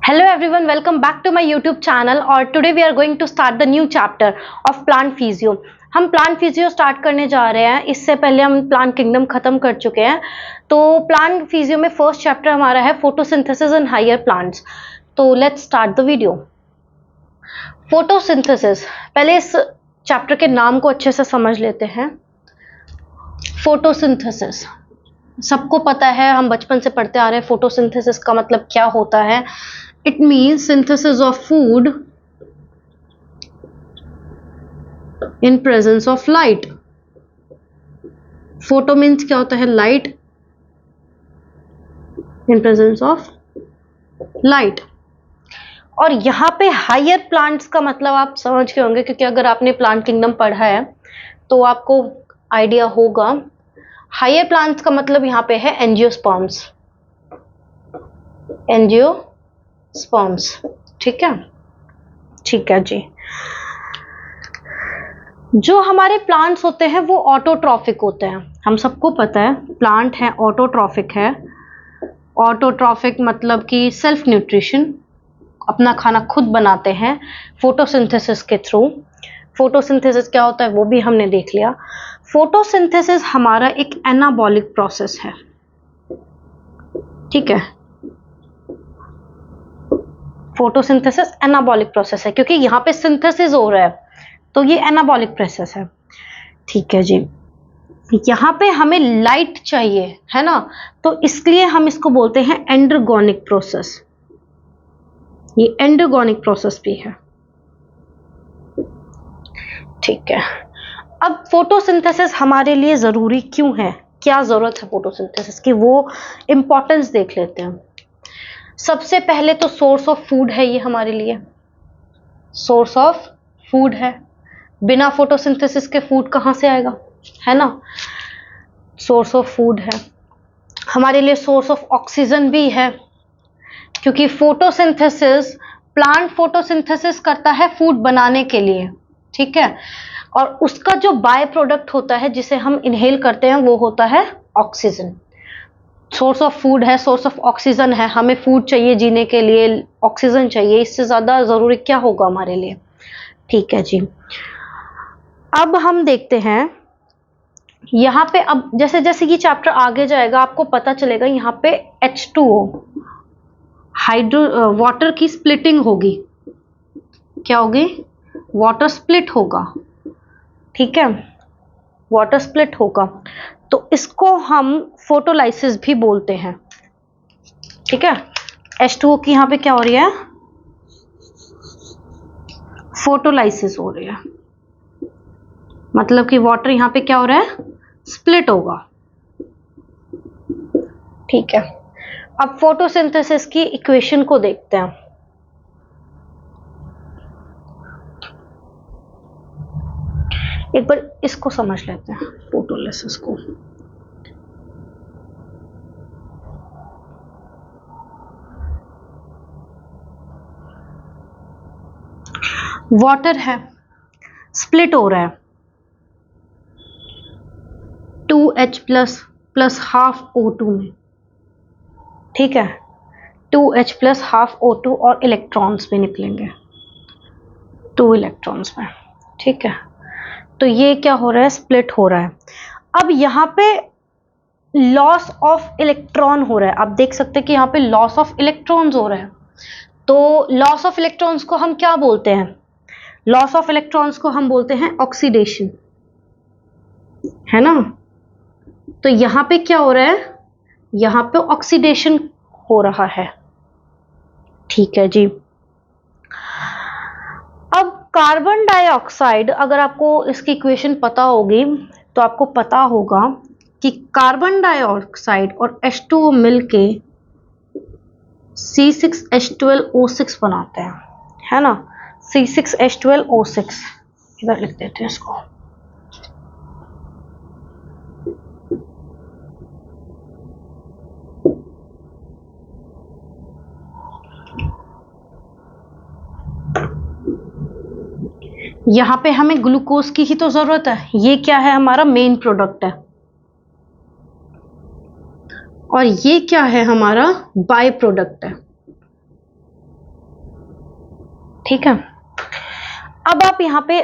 Hello everyone, welcome back to my YouTube channel और today we are going to start the new chapter of plant physio। हम plant physio start करने जा रहे हैं। इससे पहले हम प्लांट किंगडम खत्म कर चुके हैं। तो प्लांट फिजियो में फर्स्ट चैप्टर हमारा है फोटोसिंथेसिस इन हायर प्लांट्स। तो let's start the video. Photosynthesis, पहले इस चैप्टर के नाम को अच्छे से समझ लेते हैं। फोटोसिंथेसिस सबको पता है, हम बचपन से पढ़ते आ रहे हैं। फोटोसिंथेसिस का मतलब क्या होता है? It means synthesis of food in presence of light. Photo means क्या होता है? Light in presence of light. और यहाँ पे हायर प्लांट्स का मतलब आप समझ गए होंगे, क्योंकि अगर आपने प्लांट किंगडम पढ़ा है तो आपको आइडिया होगा। हायर प्लांट्स का मतलब यहाँ पे है एंजियोस्पर्म्स। एंजियोस्पर्म्स, ठीक है? ठीक है जी। जो हमारे प्लांट्स होते हैं वो ऑटोट्रॉफिक होते हैं। हम सबको पता है प्लांट है ऑटोट्रॉफिक है। ऑटोट्रॉफिक मतलब कि सेल्फ न्यूट्रिशन, अपना खाना खुद बनाते हैं फोटोसिंथेसिस के थ्रू। फोटोसिंथेसिस क्या होता है वो भी हमने देख लिया। फोटोसिंथेसिस हमारा एक एनाबॉलिक प्रोसेस है, ठीक है? फोटोसिंथेसिस एनाबॉलिक प्रोसेस है क्योंकि यहाँ पे सिंथेसिस हो रहा है, तो ये एनाबॉलिक प्रोसेस है, ठीक है जी। यहाँ पे हमें लाइट चाहिए, है ना? तो इसलिए हम इसको बोलते हैं एंडरगोनिक प्रोसेस। ये एंडरगोनिक प्रोसेस भी है, ठीक है। अब फोटोसिंथेसिस हमारे लिए जरूरी क्यों है? क्या जरूरत है फोटोसिंथेसिस की, वो इंपॉर्टेंस देख लेते हैं। सबसे पहले तो सोर्स ऑफ फूड है ये हमारे लिए। सोर्स ऑफ फूड है। बिना फोटोसिंथेसिस के फूड कहाँ से आएगा, है ना? सोर्स ऑफ फूड है हमारे लिए। सोर्स ऑफ ऑक्सीजन भी है, क्योंकि फोटोसिंथेसिस, प्लांट फोटोसिंथेसिस करता है फूड बनाने के लिए, ठीक है? और उसका जो बाय प्रोडक्ट होता है जिसे हम इनहेल करते हैं वो होता है ऑक्सीजन। सोर्स ऑफ फूड है, सोर्स ऑफ ऑक्सीजन है। हमें फूड चाहिए जीने के लिए, ऑक्सीजन चाहिए, इससे ज्यादा जरूरी क्या होगा हमारे लिए, ठीक है जी। अब हम देखते हैं यहाँ पे, अब जैसे जैसे ये चैप्टर आगे जाएगा आपको पता चलेगा यहाँ पे H2O हाइड्रो वाटर की स्प्लिटिंग होगी। क्या होगी? वाटर स्प्लिट होगा, ठीक है? वाटर स्प्लिट होगा, तो इसको हम फोटोलाइसिस भी बोलते हैं, ठीक है? H2O की यहाँ पे क्या हो रही है? फोटोलाइसिस हो रही है, मतलब कि वाटर यहाँ पे क्या हो रहा है? स्प्लिट होगा, ठीक है। अब फोटोसिंथेसिस की इक्वेशन को देखते हैं। एक बार इसको समझ लेते हैं, फोटोलिसिस को। वाटर है, स्प्लिट हो रहा है 2H प्लस हाफ O2 में, ठीक है? 2H प्लस हाफ O2 और इलेक्ट्रॉन्स भी निकलेंगे 2 इलेक्ट्रॉन्स में, ठीक है? तो ये क्या हो रहा है? स्प्लिट हो रहा है। अब यहाँ पे लॉस ऑफ इलेक्ट्रॉन हो रहा है। आप देख सकते हैं कि यहाँ पे लॉस ऑफ इलेक्ट्रॉन्स हो रहा है। तो लॉस ऑफ इलेक्ट्रॉन्स को हम क्या बोलते हैं? लॉस ऑफ इलेक्ट्रॉन्स को हम बोलते हैं ऑक्सीडेशन, है ना? तो यहाँ पे क्या हो रहा है? यहाँ पे ऑक्सीडेशन हो रहा है, ठीक है जी। अब कार्बन डाइऑक्साइड, अगर आपको इसकी इक्वेशन पता होगी तो आपको पता होगा कि कार्बन डाइऑक्साइड और H2O मिलके C6H12O6 बनाते हैं, है ना? C6H12O6, इधर लिख देते हैं इसको। यहाँ पे हमें ग्लूकोज की ही तो जरूरत है। ये क्या है? हमारा मेन प्रोडक्ट है। और ये क्या है? हमारा बाय प्रोडक्ट है। ठीक है। अब आप यहां पे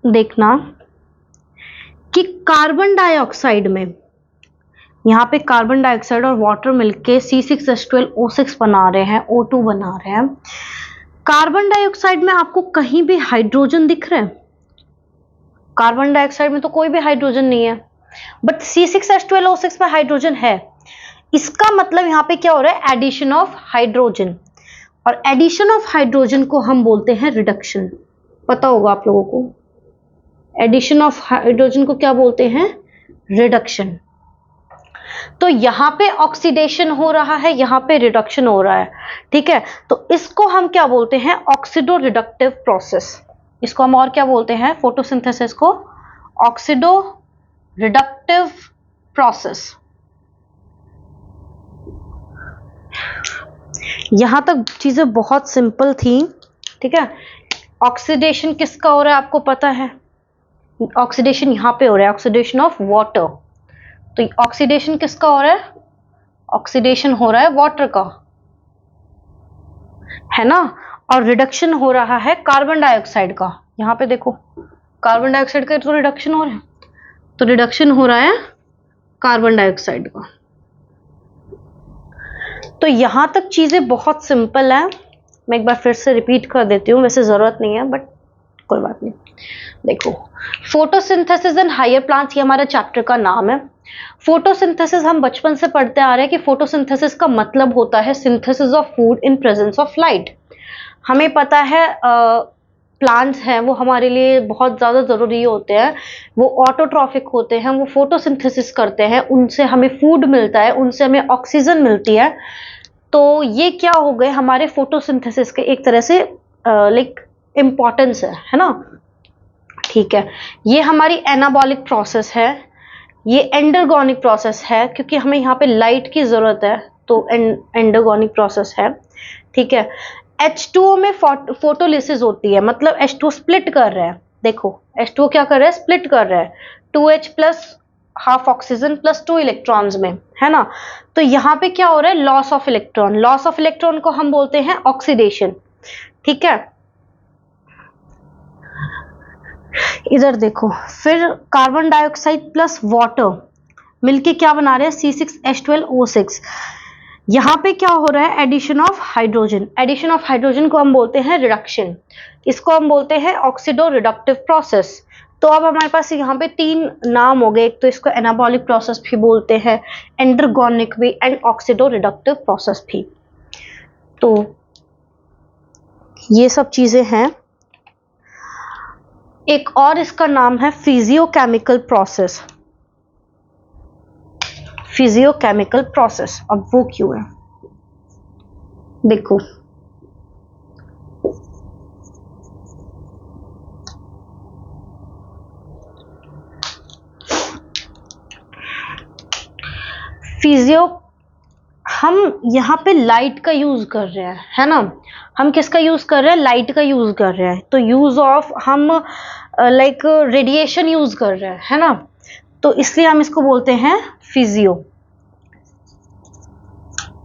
देखना कि कार्बन डाइऑक्साइड में, यहाँ पे कार्बन डाइऑक्साइड और वाटर मिलके C6H12O6 बना रहे हैं, O2 बना रहे हैं। कार्बन डाइऑक्साइड में आपको कहीं भी हाइड्रोजन दिख रहा है? कार्बन डाइऑक्साइड में तो कोई भी हाइड्रोजन नहीं है, बट C6H12O6 में हाइड्रोजन है। इसका मतलब यहाँ पे क्या हो रहा है? एडिशन ऑफ हाइड्रोजन, और एडिशन ऑफ हाइड्रोजन को हम बोलते हैं रिडक्शन। पता होगा आप लोगों को, एडिशन ऑफ हाइड्रोजन को क्या बोलते हैं? रिडक्शन। तो यहां पे ऑक्सीडेशन हो रहा है, यहां पे रिडक्शन हो रहा है, ठीक है। तो इसको हम क्या बोलते हैं? Oxido reductive process. इसको हम और क्या बोलते हैं? फोटोसिंथेसिस को ऑक्सीडो रिडक्टिव प्रोसेस। यहां तक चीजें बहुत सिंपल थी, ठीक है। ऑक्सीडेशन किसका हो रहा है आपको पता है? ऑक्सीडेशन यहां पे हो रहा है, ऑक्सीडेशन ऑफ वाटर। तो ऑक्सीडेशन किसका हो रहा है? ऑक्सीडेशन हो रहा है वाटर का, है ना। और रिडक्शन हो रहा है कार्बन डाइऑक्साइड का। यहां पे देखो, कार्बन डाइऑक्साइड का तो रिडक्शन हो रहा है, तो रिडक्शन हो रहा है कार्बन डाइऑक्साइड का। तो यहां तक चीजें बहुत सिंपल है। मैं एक बार फिर से रिपीट कर देती हूँ, वैसे जरूरत नहीं है बट कोई बात नहीं। देखो, फोटोसिंथेसिस इन हायर प्लांट्स, ये हमारे चैप्टर का नाम है। फोटोसिंथेसिस हम बचपन से पढ़ते आ रहे हैं कि फोटोसिंथेसिस का मतलब होता है synthesis of food in presence of light. हमें पता है प्लांट्स हैं वो हमारे लिए बहुत ज़्यादा ज़रूरी होते हैं, वो ऑटोट्रॉफिक होते हैं, वो फोटोसिंथेसिस करते हैं, उनसे हमें फूड मिलता है, उनसे हमें ऑक्सीजन मिलती है। तो ये क्या हो गए हमारे फोटोसिंथेसिस के एक तरह से लाइक इम्पॉर्टेंस है ना। ठीक है, ये हमारी एनाबॉलिक प्रोसेस है, ये एंडरगोनिक प्रोसेस है, क्योंकि हमें यहाँ पे लाइट की जरूरत है, तो एंडरगोनिक प्रोसेस है। ठीक है, H2O में फोटोलिसिस होती है, मतलब H2O स्प्लिट कर रहा है। देखो, H2O क्या कर रहा है? स्प्लिट कर रहा है 2H plus half oxygen plus 2 electrons में, है ना। तो यहाँ पे क्या हो रहा है? Loss of electron. Loss of electron को हम बोलते हैं ऑक्सीडेशन। ठीक है, इधर देखो, फिर कार्बन डाइऑक्साइड प्लस वाटर मिलके क्या बना रहे हैं? C6H12O6। यहां पे क्या हो रहा है? Addition of hydrogen. Addition of hydrogen को हम बोलते हैं रिडक्शन, इसको हम बोलते हैं ऑक्सीडो रिडक्टिव प्रोसेस। तो अब हमारे पास यहाँ पे तीन नाम हो गए, एक तो इसको एनाबॉलिक प्रोसेस भी बोलते हैं, एंडरगोनिक भी, एंड ऑक्सीडो रिडक्टिव प्रोसेस भी। तो ये सब चीजें हैं। एक और इसका नाम है फिजियोकेमिकल प्रोसेस। फिजियोकेमिकल प्रोसेस, अब वो क्यों है? देखो, फिजियो, हम यहाँ पे लाइट का यूज कर रहे हैं, है ना। हम किसका यूज कर रहे हैं? लाइट का यूज कर रहे हैं। तो यूज ऑफ हम लाइक रेडिएशन यूज कर रहे हैं, है ना। तो इसलिए हम इसको बोलते हैं physio,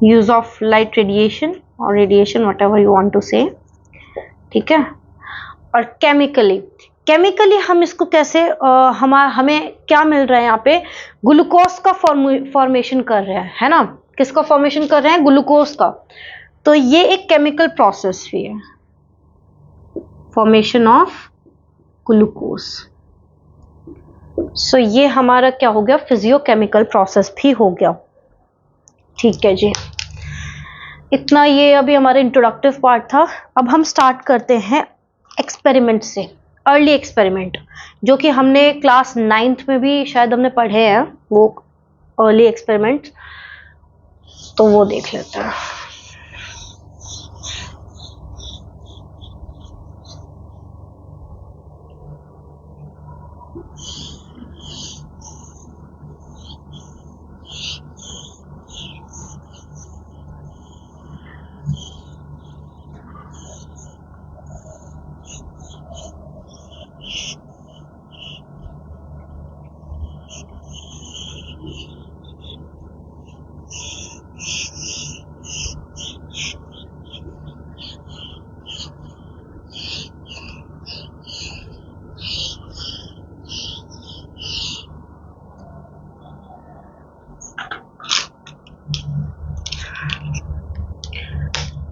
use of light radiation और radiation whatever you want to say. ठीक है, और केमिकली, केमिकली हम इसको कैसे हमें क्या मिल रहा है? यहाँ पे ग्लूकोज का फॉर्मेशन कर रहे हैं, है ना। किसका फॉर्मेशन कर रहे हैं? ग्लूकोज का। तो ये एक केमिकल प्रोसेस भी है, फॉर्मेशन ऑफ ग्लूकोज। सो ये हमारा क्या हो गया? फिजियोकेमिकल प्रोसेस भी हो गया। ठीक है जी, इतना ये अभी हमारा इंट्रोडक्टिव पार्ट था। अब हम स्टार्ट करते हैं एक्सपेरिमेंट से, अर्ली एक्सपेरिमेंट, जो कि हमने क्लास 9th में भी शायद हमने पढ़े हैं, वो अर्ली एक्सपेरिमेंट। तो वो देख लेते हैं।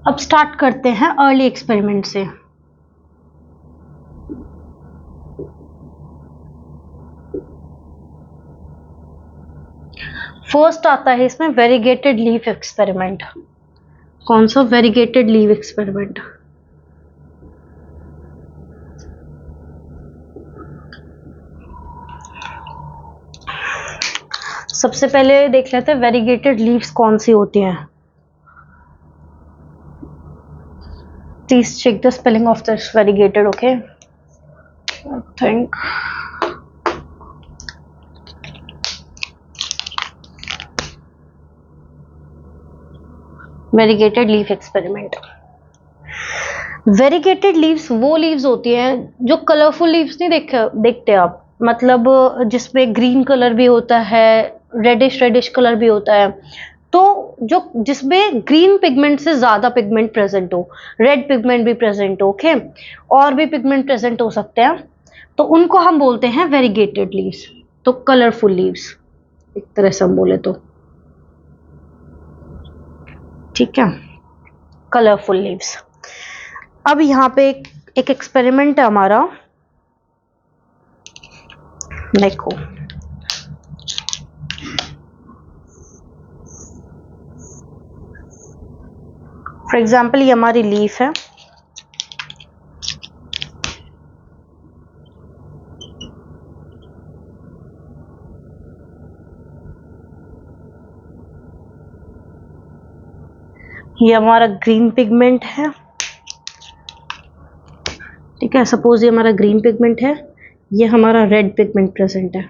अब स्टार्ट करते हैं अर्ली एक्सपेरिमेंट से। फर्स्ट आता है इसमें वेरीगेटेड लीफ एक्सपेरिमेंट। कौन सा? Variegated leaf experiment. सबसे पहले देख लेते हैं वेरीगेटेड लीव्स कौन सी होती हैं। Please check the spelling of this variegated. Okay, I think variegated leaf experiment. Variegated leaves वो लीव्स होती हैं जो कलरफुल लीव्स नहीं देखते आप, मतलब जिसमें ग्रीन कलर भी होता है, रेडिश कलर भी होता है, तो जो जिसमें ग्रीन पिगमेंट से ज्यादा पिगमेंट प्रेजेंट हो, रेड पिगमेंट भी प्रेजेंट हो, ओके, और भी पिगमेंट प्रेजेंट हो सकते हैं, तो उनको हम बोलते हैं वेरीगेटेड लीव्स। तो कलरफुल लीव्स एक तरह से हम बोले तो, ठीक है, कलरफुल लीव्स। अब यहाँ पे एक एक्सपेरिमेंट है हमारा, देखो। फॉर एग्जाम्पल ये हमारी लीफ है, ये हमारा ग्रीन पिगमेंट है, ठीक है, सपोज ये हमारा ग्रीन पिगमेंट है, ये हमारा रेड पिगमेंट प्रेजेंट है,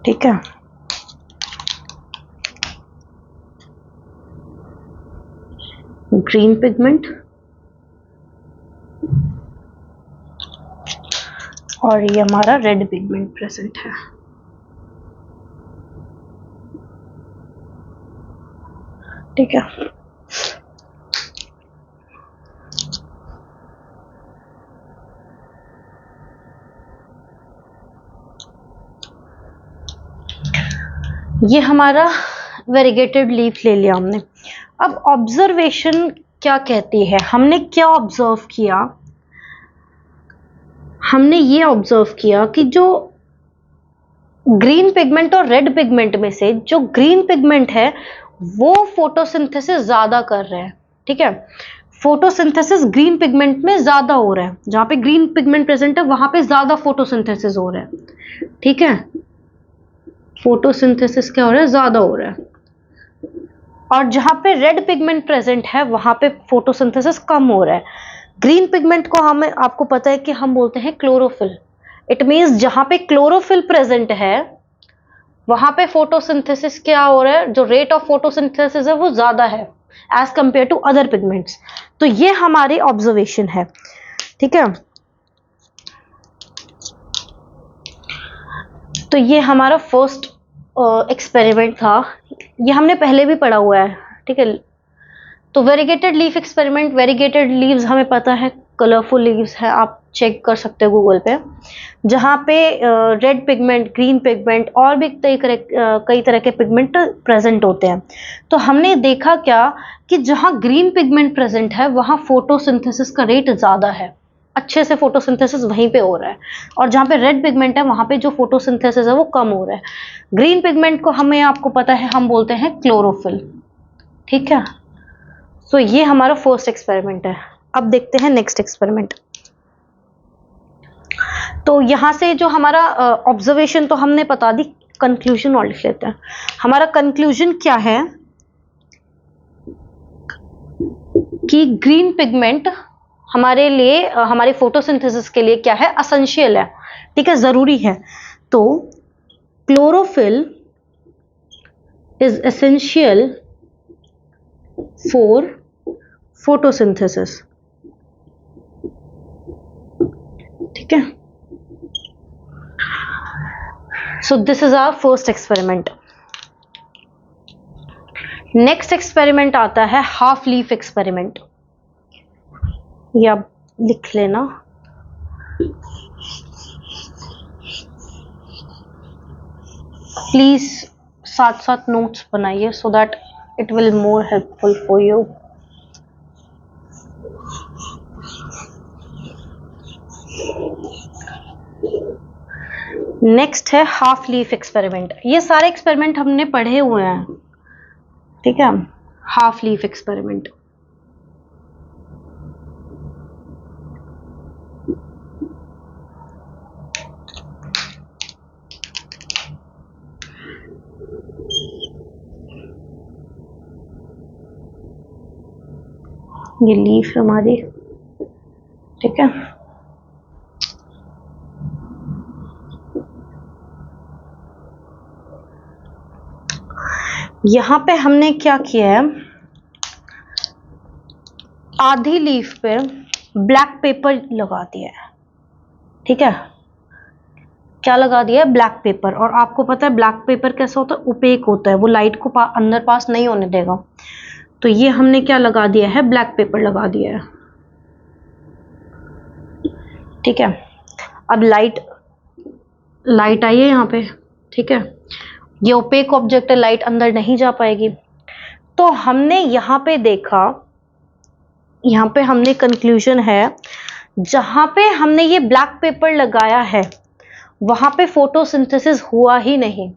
ठीक है। ग्रीन पिगमेंट और ये हमारा रेड पिगमेंट प्रेजेंट है, ठीक है। ये हमारा वेरीगेटेड लीफ ले लिया हमने। अब ऑब्जर्वेशन क्या कहती है, हमने क्या ऑब्जर्व किया? हमने ये ऑब्जर्व किया कि जो ग्रीन पिगमेंट और रेड पिगमेंट में से जो ग्रीन पिगमेंट है वो फोटोसिंथेसिस ज्यादा कर रहे हैं, ठीक है। फोटोसिंथेसिस ग्रीन पिगमेंट में ज्यादा हो रहा है, जहां पे ग्रीन पिगमेंट प्रेजेंट है वहां पे ज्यादा फोटोसिंथेसिस हो रहा है, ठीक है। फोटोसिंथेसिस क्या हो रहा है? ज्यादा हो रहा है। और जहां पे रेड पिगमेंट प्रेजेंट है वहां पे फोटोसिंथेसिस कम हो रहा है। ग्रीन पिगमेंट को हमें, आपको पता है कि हम बोलते हैं क्लोरोफिल। इट मींस जहां पे क्लोरोफिल प्रेजेंट है वहां पे फोटोसिंथेसिस क्या हो रहा है, जो रेट ऑफ फोटोसिंथेसिस है वो ज्यादा है as compare to other pigments. तो ये हमारी ऑब्जर्वेशन है, ठीक है। तो ये हमारा फर्स्ट एक्सपेरिमेंट था, ये हमने पहले भी पढ़ा हुआ है, ठीक है। तो variegated leaf experiment, variegated leaves हमें पता है कलरफुल लीव्स है, आप चेक कर सकते हो गूगल पे, जहाँ पे रेड पिगमेंट, ग्रीन पिगमेंट और भी कई तरह के पिगमेंट प्रेजेंट होते हैं। तो हमने देखा क्या कि जहाँ ग्रीन पिगमेंट प्रेजेंट है वहाँ फोटोसिंथेसिस का रेट ज़्यादा है, अच्छे से फोटोसिंथेसिस वहीं पे हो रहा है, और जहाँ पे रेड पिगमेंट है वहाँ पे जो फोटोसिंथेसिस है वो कम हो रहा है। ग्रीन पिगमेंट को हमें, आपको पता है, हम बोलते हैं क्लोरोफिल, ठीक है। सो ये हमारा फर्स्ट एक्सपेरिमेंट है। अब देखते हैं नेक्स्ट एक्सपेरिमेंट। तो यहां से जो हमारा ऑब्जर्वेशन तो हमने बता दी, कंक्लूजन और लिख लेते हैं। हमारा कंक्लूजन क्या है कि ग्रीन पिगमेंट हमारे लिए, हमारे फोटोसिंथेसिस के लिए क्या है, एसेंशियल है, ठीक है, जरूरी है। तो chlorophyll is essential for photosynthesis, ठीक है। So this is our first experiment. Next experiment आता है हाफ लीफ एक्सपेरिमेंट, या लिख लेना। प्लीज साथ साथ नोट्स बनाइए so that it will more helpful for you. Next है हाफ लीफ एक्सपेरिमेंट। ये सारे एक्सपेरिमेंट हमने पढ़े हुए हैं, ठीक है। हाफ लीफ एक्सपेरिमेंट, ये लीफ हमारी, ठीक है। यहां पे हमने क्या किया है, आधी लीफ पे ब्लैक पेपर लगा दिया है, ठीक है। क्या लगा दिया है? Black pepper. और आपको पता है ब्लैक पेपर कैसा होता है? ओपेक होता है, वो लाइट को अंदर पास नहीं होने देगा। तो ये हमने क्या लगा दिया है? ब्लैक पेपर लगा दिया है, ठीक है। अब लाइट आई है यहाँ पे, ठीक है। ये ओपेक ऑब्जेक्ट है, लाइट अंदर नहीं जा पाएगी। तो हमने यहाँ पे देखा, यहाँ पे हमने कंक्लूजन है, जहां पे हमने ये ब्लैक पेपर लगाया है वहां पे फोटोसिंथेसिस हुआ ही नहीं,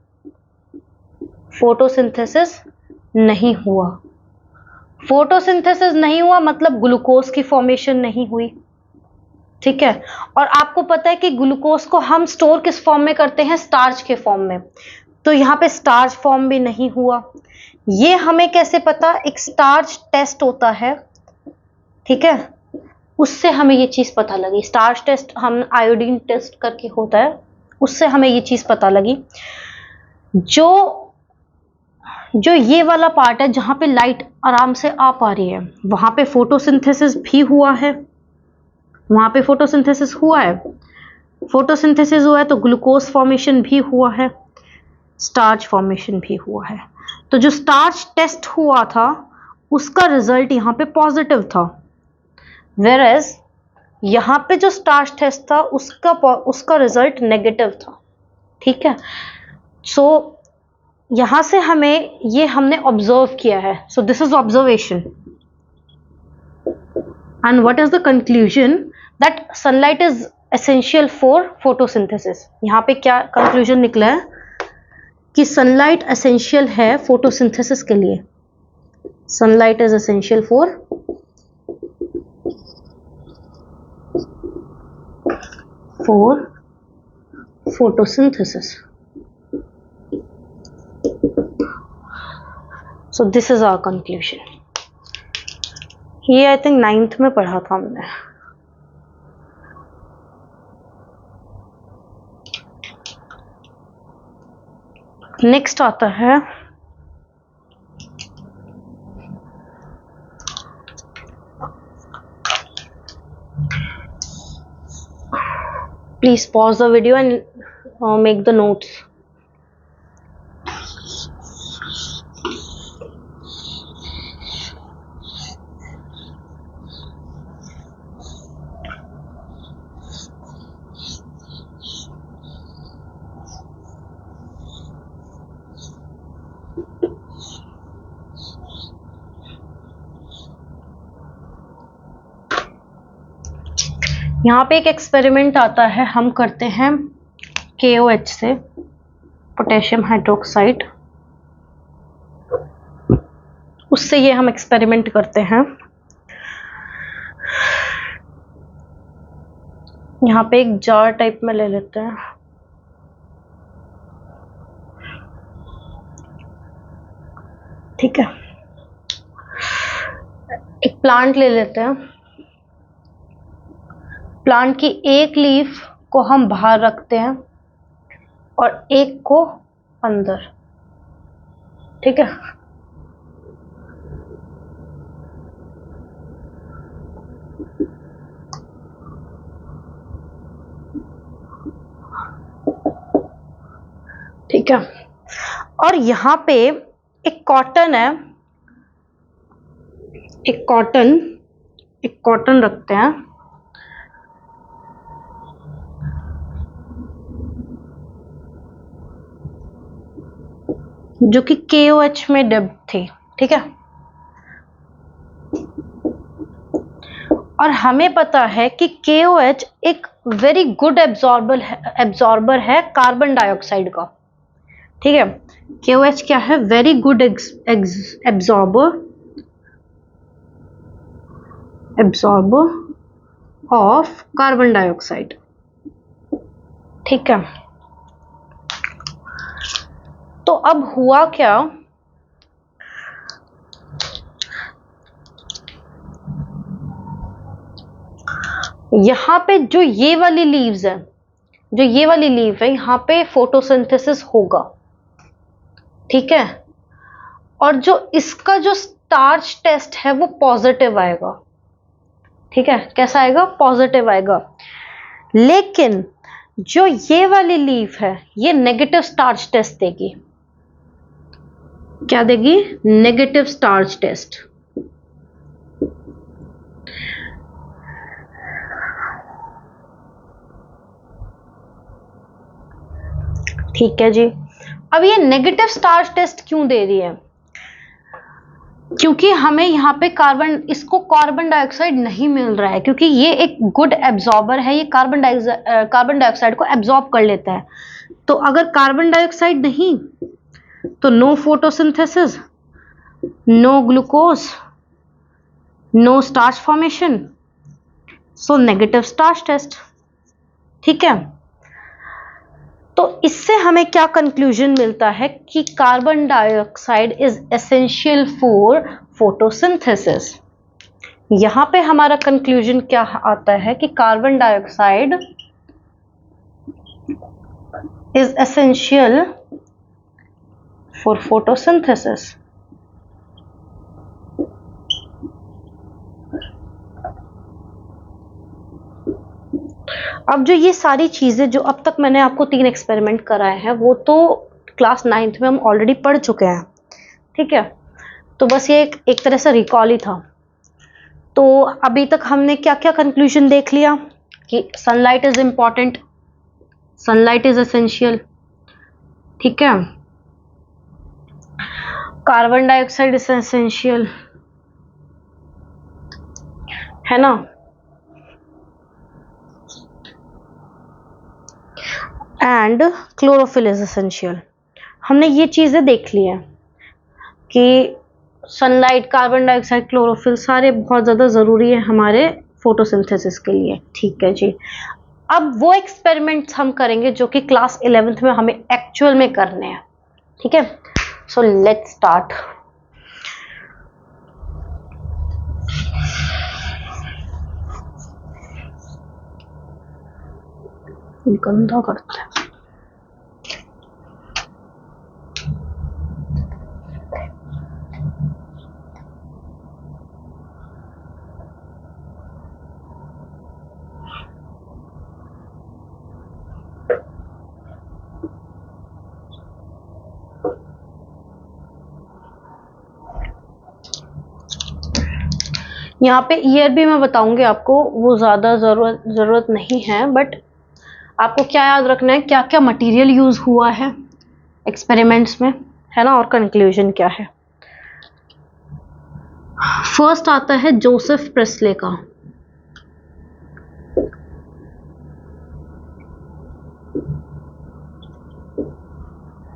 फोटोसिंथेसिस नहीं हुआ। फोटोसिंथेसिस नहीं हुआ मतलब ग्लूकोज की फॉर्मेशन नहीं हुई, ठीक है। और आपको पता है कि ग्लूकोज को हम स्टोर किस फॉर्म में करते हैं? स्टार्च के फॉर्म में। तो यहाँ पे स्टार्च फॉर्म भी नहीं हुआ। ये हमें कैसे पता? एक स्टार्च टेस्ट होता है, ठीक है, उससे हमें ये चीज पता लगी। स्टार्च टेस्ट हम आयोडीन टेस्ट करके होता है, उससे हमें ये चीज पता लगी। जो ये वाला पार्ट है जहां पे लाइट आराम से आ पा रही है, वहां पे फोटोसिंथेसिस भी हुआ है, वहां पे फोटोसिंथेसिस हुआ है। फोटोसिंथेसिस हुआ है तो ग्लूकोज फॉर्मेशन भी हुआ है, स्टार्च फॉर्मेशन भी हुआ है। तो जो स्टार्च टेस्ट हुआ था उसका रिजल्ट यहाँ पे पॉजिटिव था, वेयरएज यहाँ पे जो स्टार्च टेस्ट था उसका रिजल्ट नेगेटिव था, ठीक है। सो यहां से हमने ऑब्जर्व किया है। So this is observation and what is the conclusion? That sunlight is essential for photosynthesis. यहाँ पे क्या कंक्लूजन निकला है कि सनलाइट एसेंशियल है फोटोसिंथेसिस के लिए। Sunlight is essential for photosynthesis. So this is our conclusion. ये आई थिंक 9th में पढ़ा था हमने। नेक्स्ट आता है please pause the video and make the notes. यहाँ पे एक एक्सपेरिमेंट आता है, हम करते हैं KOH से, पोटेशियम हाइड्रोक्साइड, उससे ये हम एक्सपेरिमेंट करते हैं। यहाँ पे एक जार टाइप में ले लेते हैं, ठीक है। एक प्लांट ले लेते हैं, प्लांट की एक लीफ को हम बाहर रखते हैं और एक को अंदर, ठीक है। ठीक है। और यहाँ पे एक कॉटन है, एक कॉटन रखते हैं, जो कि KOH में डिप्ड थी, ठीक है। और हमें पता है कि KOH एक वेरी गुड एब्जॉर्बर है कार्बन डाइऑक्साइड का, ठीक है। KOH क्या है? Very good absorber of carbon dioxide, ठीक है। तो अब हुआ क्या, यहां पे जो ये वाली लीव्स है, जो ये वाली लीव है, यहां पे फोटोसिंथेसिस होगा, ठीक है। और जो इसका जो स्टार्च टेस्ट है वो पॉजिटिव आएगा, ठीक है। कैसा आएगा? पॉजिटिव आएगा। लेकिन जो ये वाली लीफ है ये नेगेटिव स्टार्च टेस्ट देगी। क्या देगी? Negative starch test. ठीक है जी। अब ये नेगेटिव स्टार्च टेस्ट क्यों दे रही है? क्योंकि हमें यहाँ पे इसको कार्बन डाइऑक्साइड नहीं मिल रहा है, क्योंकि ये एक गुड एब्जॉर्बर है, ये कार्बन डाइऑक्साइड को एब्जॉर्ब कर लेता है। तो अगर कार्बन डाइऑक्साइड नहीं तो no photosynthesis, no glucose, no starch formation, so negative starch test, ठीक है। तो इससे हमें क्या कंक्लूजन मिलता है कि carbon dioxide is essential for photosynthesis. यहां पे हमारा कंक्लूजन क्या आता है कि carbon dioxide is essential for photosynthesis. अब जो ये सारी चीजें जो अब तक मैंने आपको 3 एक्सपेरिमेंट कराए हैं वो तो क्लास 9th में हम ऑलरेडी पढ़ चुके हैं, ठीक है। तो बस ये एक तरह से रिकॉल ही था। तो अभी तक हमने क्या क्या कंक्लूजन देख लिया कि sunlight is important, sunlight is essential, ठीक है। कार्बन डाइऑक्साइड इज एसेंशियल, है ना। And chlorophyll is essential. हमने ये चीजें देख ली हैं कि सनलाइट, कार्बन डाइऑक्साइड, क्लोरोफिल सारे बहुत ज़्यादा ज़रूरी है हमारे फोटोसिंथेसिस के लिए, ठीक है जी। अब वो एक्सपेरिमेंट्स हम करेंगे जो कि क्लास 11th में हमें एक्चुअल में करने हैं, ठीक है। So let's start. गंदा करता है। यहाँ पे ईयर भी मैं बताऊंगी आपको, वो ज़्यादा ज़रूरत नहीं है, बट आपको क्या याद रखना है, क्या क्या मटेरियल यूज़ हुआ है एक्सपेरिमेंट्स में, है ना, और कंक्लूजन क्या है। फर्स्ट आता है जोसेफ प्रेस्ले का।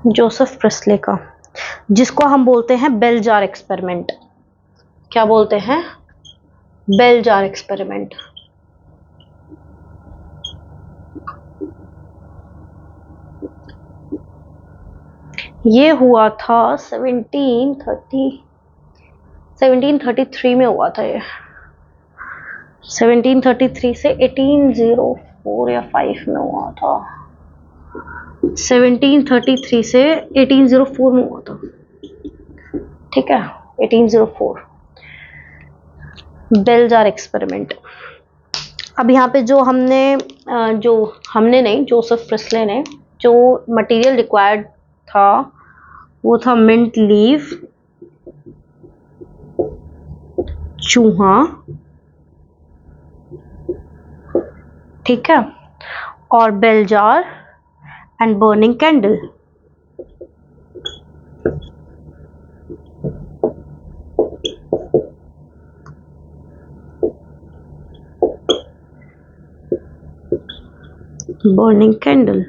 जोसेफ प्रेस्ले का, जिसको हम बोलते हैं बेल जार एक्सपेरिमेंट। क्या बोलते हैं? Bell jar experiment. ये हुआ था 1733 में हुआ था। ये 1733 से 1804 या 5 में हुआ था। 1733 से 1804 में हुआ था, ठीक है। 1804 बेल जार एक्सपेरिमेंट। अब यहाँ पे जो हमने नहीं, जोसेफ प्रेस्ले ने जो मटेरियल रिक्वायर्ड था वो था मिंट लीफ, चूहा, ठीक है, और bell jar and burning candle. Burning candle,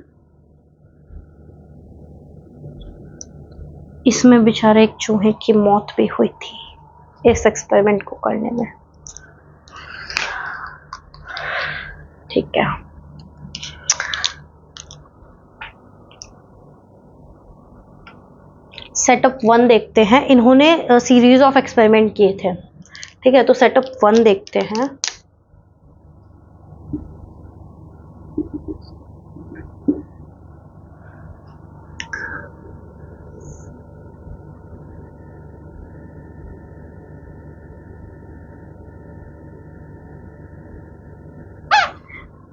इसमें बेचारे एक चूहे की मौत भी हुई थी इस एक्सपेरिमेंट को करने में। ठीक है, सेटअप 1 देखते हैं। इन्होंने सीरीज ऑफ एक्सपेरिमेंट किए थे। ठीक है, तो सेटअप 1 देखते हैं।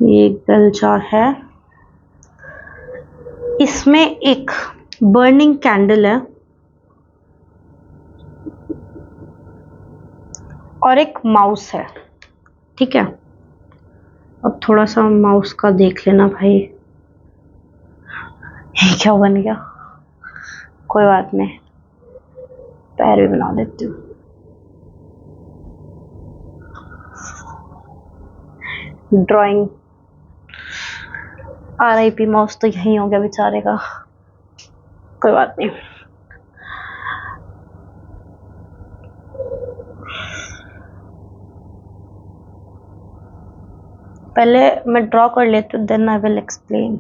ये बेल जार है, इसमें एक बर्निंग कैंडल है और एक माउस है। ठीक है, अब थोड़ा सा माउस का देख लेना भाई, ये क्या बन गया, कोई बात नहीं, पैर भी बना देती हूँ। ड्राइंग, RIP माउस तो यही हो गया बेचारे का, कोई बात नहीं। पहले मैं ड्रॉ कर लेती हूँ, देन आई विल एक्सप्लेन।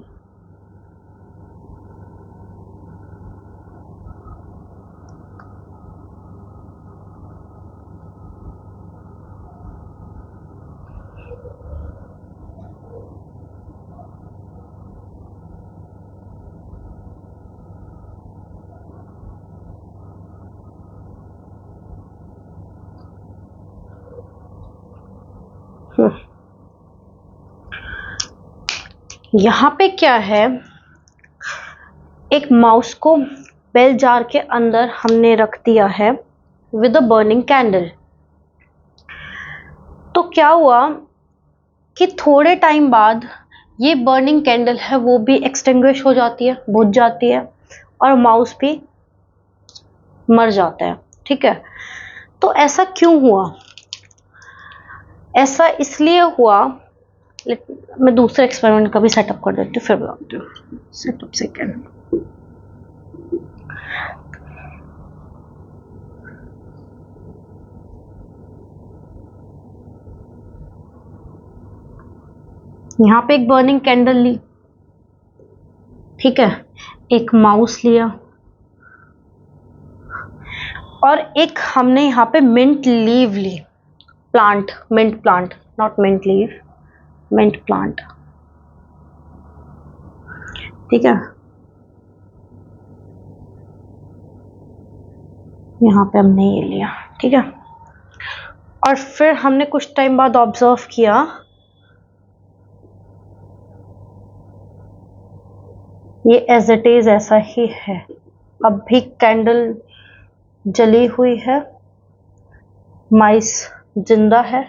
यहाँ पे क्या है, एक माउस को बेल जार के अंदर हमने रख दिया है विद अ बर्निंग कैंडल। तो क्या हुआ कि थोड़े टाइम बाद ये बर्निंग कैंडल है वो भी एक्सटिंग्विश हो जाती है, बुझ जाती है, और माउस भी मर जाता है। ठीक है, तो ऐसा क्यों हुआ? ऐसा इसलिए हुआ, मैं दूसरे एक्सपेरिमेंट का भी सेटअप कर देती हूँ फिर बताती हूँ। सेटअप सेकेंड, यहाँ पे एक बर्निंग कैंडल ली, ठीक है, एक माउस लिया, और एक हमने यहाँ पे मिंट लीव ली, plant, mint plant, not mint leaf, mint plant. ठीक है, यहाँ पे हमने ये लिया। ठीक है, और फिर हमने कुछ टाइम बाद ऑब्जर्व किया ये एज इट इज ऐसा ही है, अब भी कैंडल जली हुई है, माइस जिंदा है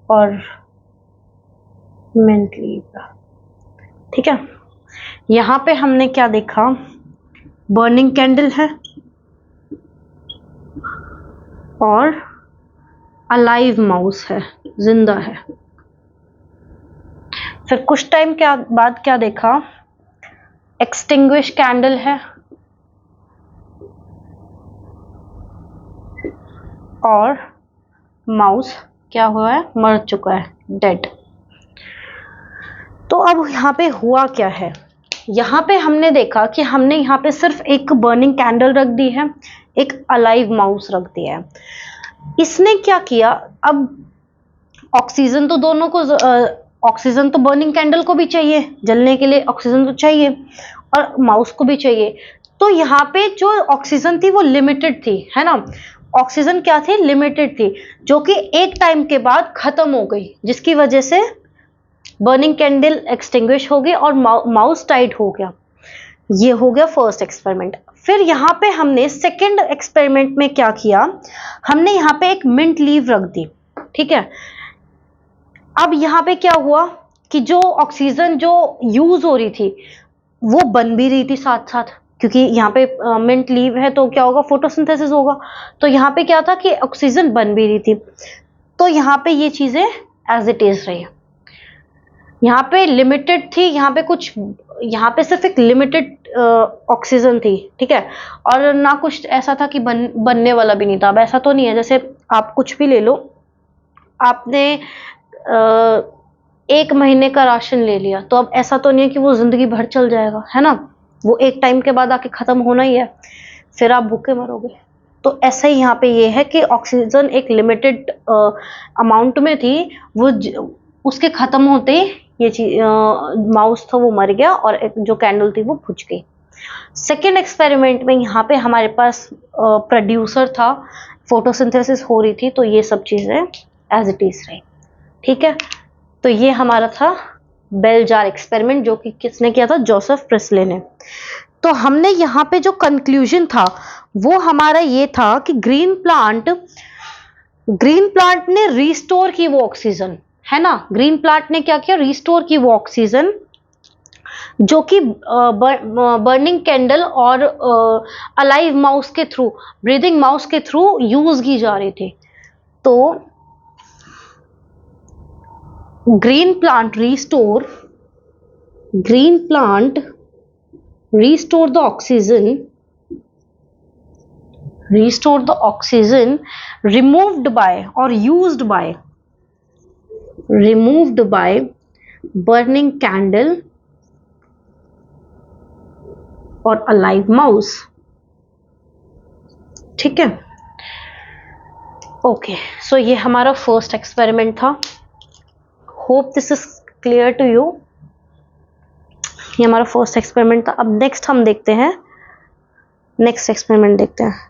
और मिंट लीव। ठीक है, यहाँ पे हमने क्या देखा, बर्निंग कैंडल है और अलाइव माउस है, जिंदा है। फिर कुछ टाइम के बाद क्या देखा, एक्सटिंग्विश कैंडल है और माउस क्या हुआ है, मर चुका है, डेड। तो अब यहाँ पे हुआ क्या है, यहाँ पे हमने देखा कि हमने यहाँ पे सिर्फ एक बर्निंग कैंडल रख दी है, एक अलाइव माउस रख दिया है। इसने क्या किया, अब ऑक्सीजन तो दोनों को, ऑक्सीजन तो बर्निंग कैंडल को भी चाहिए, जलने के लिए ऑक्सीजन तो चाहिए, और माउस को भी चाहिए। तो यहाँ पे जो ऑक्सीजन थी वो लिमिटेड थी, है ना, ऑक्सीजन क्या थी, लिमिटेड थी, जो कि एक टाइम के बाद खत्म हो गई, जिसकी वजह से बर्निंग कैंडल एक्सटिंग्विश हो गई और माउस टाइड हो गया। ये हो गया फर्स्ट एक्सपेरिमेंट। फिर यहाँ पे हमने सेकेंड एक्सपेरिमेंट में क्या किया, हमने यहाँ पे एक मिंट लीव रख दी। ठीक है, अब यहाँ पे क्या हुआ कि जो ऑक्सीजन जो यूज हो रही थी वो बन भी रही थी साथ साथ, क्योंकि यहाँ पे मिंट लीव है तो क्या होगा, फोटोसिंथेसिस होगा। तो यहाँ पे क्या था कि ऑक्सीजन बन भी रही थी, तो यहाँ पे ये चीजें एज इट इज रही। यहाँ पे लिमिटेड थी, यहाँ पे कुछ, यहाँ पे सिर्फ एक लिमिटेड ऑक्सीजन थी, ठीक है। और ना कुछ ऐसा था कि बनने वाला भी नहीं था। अब ऐसा तो नहीं है, जैसे आप कुछ भी ले लो, आपने 1 महीने का राशन ले लिया, तो अब ऐसा तो नहीं है कि वो जिंदगी भर चल जाएगा, है ना। वो एक टाइम के बाद आके खत्म होना ही है, फिर आप भूखे मरोगे। तो ऐसा ही यहाँ पे ये है कि ऑक्सीजन एक लिमिटेड अमाउंट में थी, वो उसके खत्म होते ही ये चीज, माउस था वो मर गया, और एक जो कैंडल थी वो बुझ गई। सेकेंड एक्सपेरिमेंट में यहाँ पे हमारे पास प्रोड्यूसर था, फोटोसिंथेसिस हो रही थी, तो ये सब चीजें एज इट इज रही, ठीक है। तो ये हमारा था बेल जार एक्सपेरिमेंट, जो कि किसने किया था, जोसेफ प्रेस्ले ने। तो हमने यहाँ पे जो कंक्लूजन था वो हमारा ये था कि ग्रीन प्लांट ने रिस्टोर की वो ऑक्सीजन, है ना। ग्रीन प्लांट ने क्या किया, रिस्टोर की वो ऑक्सीजन जो कि बर्निंग कैंडल और अलाइव माउस के थ्रू, ब्रीदिंग माउस के थ्रू यूज की जा रही थी। तो green plant restore the oxygen removed by burning candle और alive mouse, ठीक है। ओके, सो ये हमारा फर्स्ट एक्सपेरिमेंट था। Hope this is clear to you. ये हमारा फर्स्ट एक्सपेरिमेंट था। अब नेक्स्ट हम देखते हैं, नेक्स्ट एक्सपेरिमेंट देखते हैं।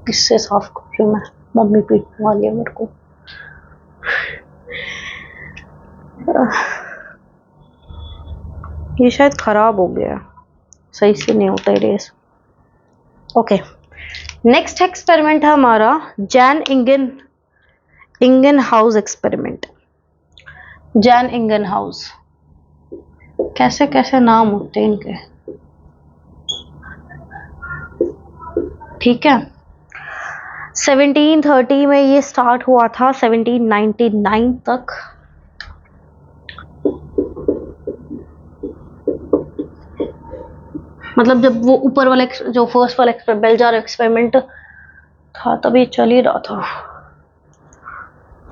किससे साफ कर रही हूँ मैं, मम्मी पीटने वाली है मेरे को। ये शायद खराब हो गया, सही से नहीं होता इरेज। ओके, नेक्स्ट एक्सपेरिमेंट है हमारा Jan Ingenhousz experiment. Jan Ingenhousz, कैसे कैसे नाम होते हैं इनके, ठीक है। 1730 में ये स्टार्ट हुआ था, 1799 तक। मतलब जब वो ऊपर वाला जो फर्स्ट वाला बेल जार एक्सपेरिमेंट था तब ये चल ही रहा था,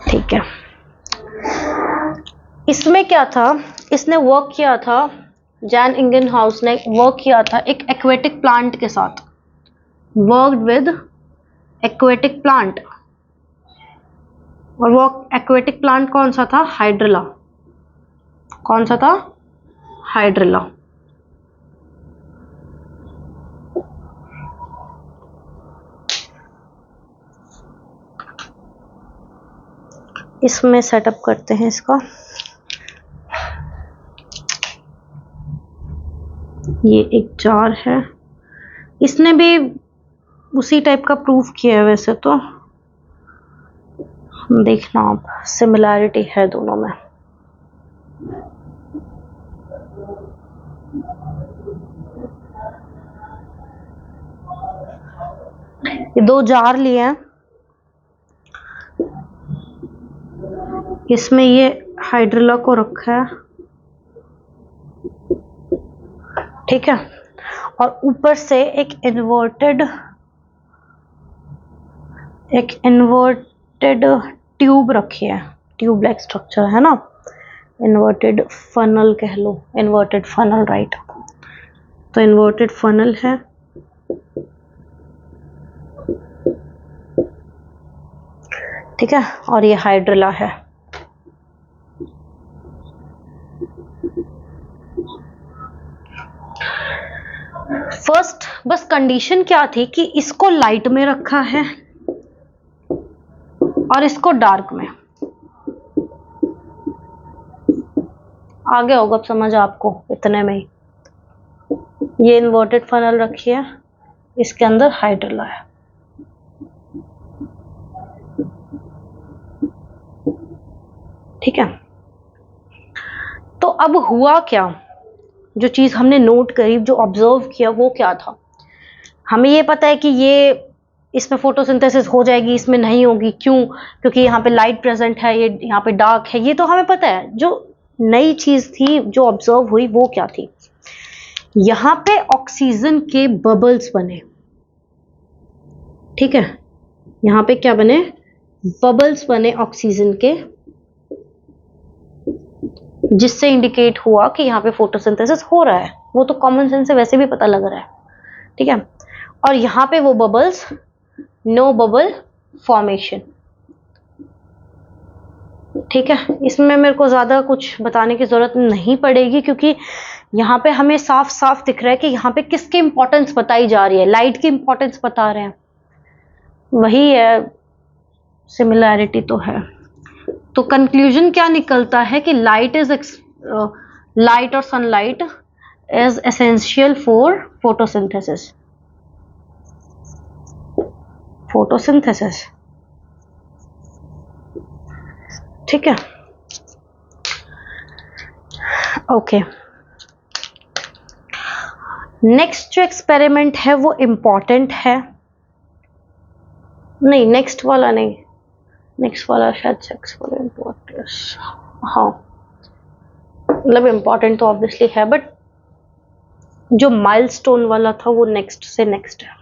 ठीक है। इसमें क्या था, इसने वर्क किया था, जैन इंगन हाउस ने वर्क किया था एक एक्वेटिक प्लांट के साथ, वर्कड विद एक्वेटिक प्लांट। और वो एक्वेटिक प्लांट कौन सा था, हाइड्रिला। कौन सा था, हाइड्रिला। इसमें सेटअप करते हैं इसका। ये एक जार है, इसने भी उसी टाइप का प्रूफ किया है वैसे तो, देखना आप, सिमिलैरिटी है दोनों में। ये 2 जार लिए हैं, इसमें ये हाइड्रिला को रखा है, ठीक है। और ऊपर से एक इन्वर्टेड ट्यूब रखी है, ट्यूब लाइक स्ट्रक्चर है ना, इन्वर्टेड फनल कह लो, इन्वर्टेड फनल, राइट। तो इन्वर्टेड फनल है, ठीक है। और ये हाइड्रिला है। फर्स्ट बस कंडीशन क्या थी कि इसको लाइट में रखा है और इसको डार्क में। आ गया होगा अब समझ आपको इतने में ही। ये इन्वर्टेड फनल रखी है, इसके अंदर हाइड्रोला है। ठीक है, तो अब हुआ क्या, जो चीज हमने नोट करी, जो ऑब्जर्व किया, वो क्या था। हमें ये पता है कि ये इसमें फोटोसिंथेसिस हो जाएगी, इसमें नहीं होगी, क्यों? क्योंकि यहाँ पे लाइट प्रेजेंट है, ये यहाँ पे डार्क है, ये तो हमें पता है। जो नई चीज थी जो ऑब्जर्व हुई वो क्या थी, यहाँ पे ऑक्सीजन के बबल्स बने। ठीक है, यहाँ पे क्या बने, बबल्स बने ऑक्सीजन के, जिससे इंडिकेट हुआ कि यहाँ पे फोटोसिंथेसिस हो रहा है। वो तो कॉमन सेंस से वैसे भी पता लग रहा है। ठीक है, और यहाँ पे वो बबल्स, नो बबल फॉर्मेशन। ठीक है, इसमें मेरे को ज्यादा कुछ बताने की जरूरत नहीं पड़ेगी, क्योंकि यहाँ पे हमें साफ साफ दिख रहा है कि यहाँ पे किसकी इंपॉर्टेंस बताई जा रही है, लाइट की इंपॉर्टेंस बता रहे हैं। वही है, सिमिलैरिटी तो है। तो कंक्लूजन क्या निकलता है कि लाइट और sunlight is essential for photosynthesis. Photosynthesis, ठीक है, ओके। नेक्स्ट जो एक्सपेरिमेंट है वो इंपॉर्टेंट है, नहीं नेक्स्ट वाला नहीं, नेक्स्ट वाला शायद सेक्स वाला इम्पोर्टेंस, हाँ मतलब इम्पॉर्टेंट तो ऑब्वियसली है, बट जो माइलस्टोन वाला था वो नेक्स्ट से नेक्स्ट है।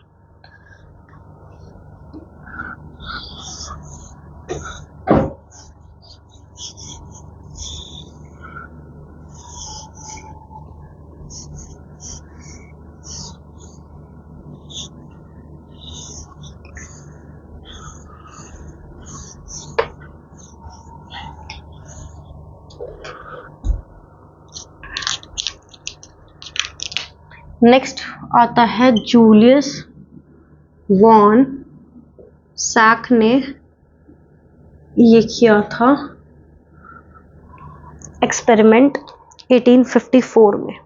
नेक्स्ट आता है जूलियस वॉन सैक ने ये किया था एक्सपेरिमेंट 1854 में।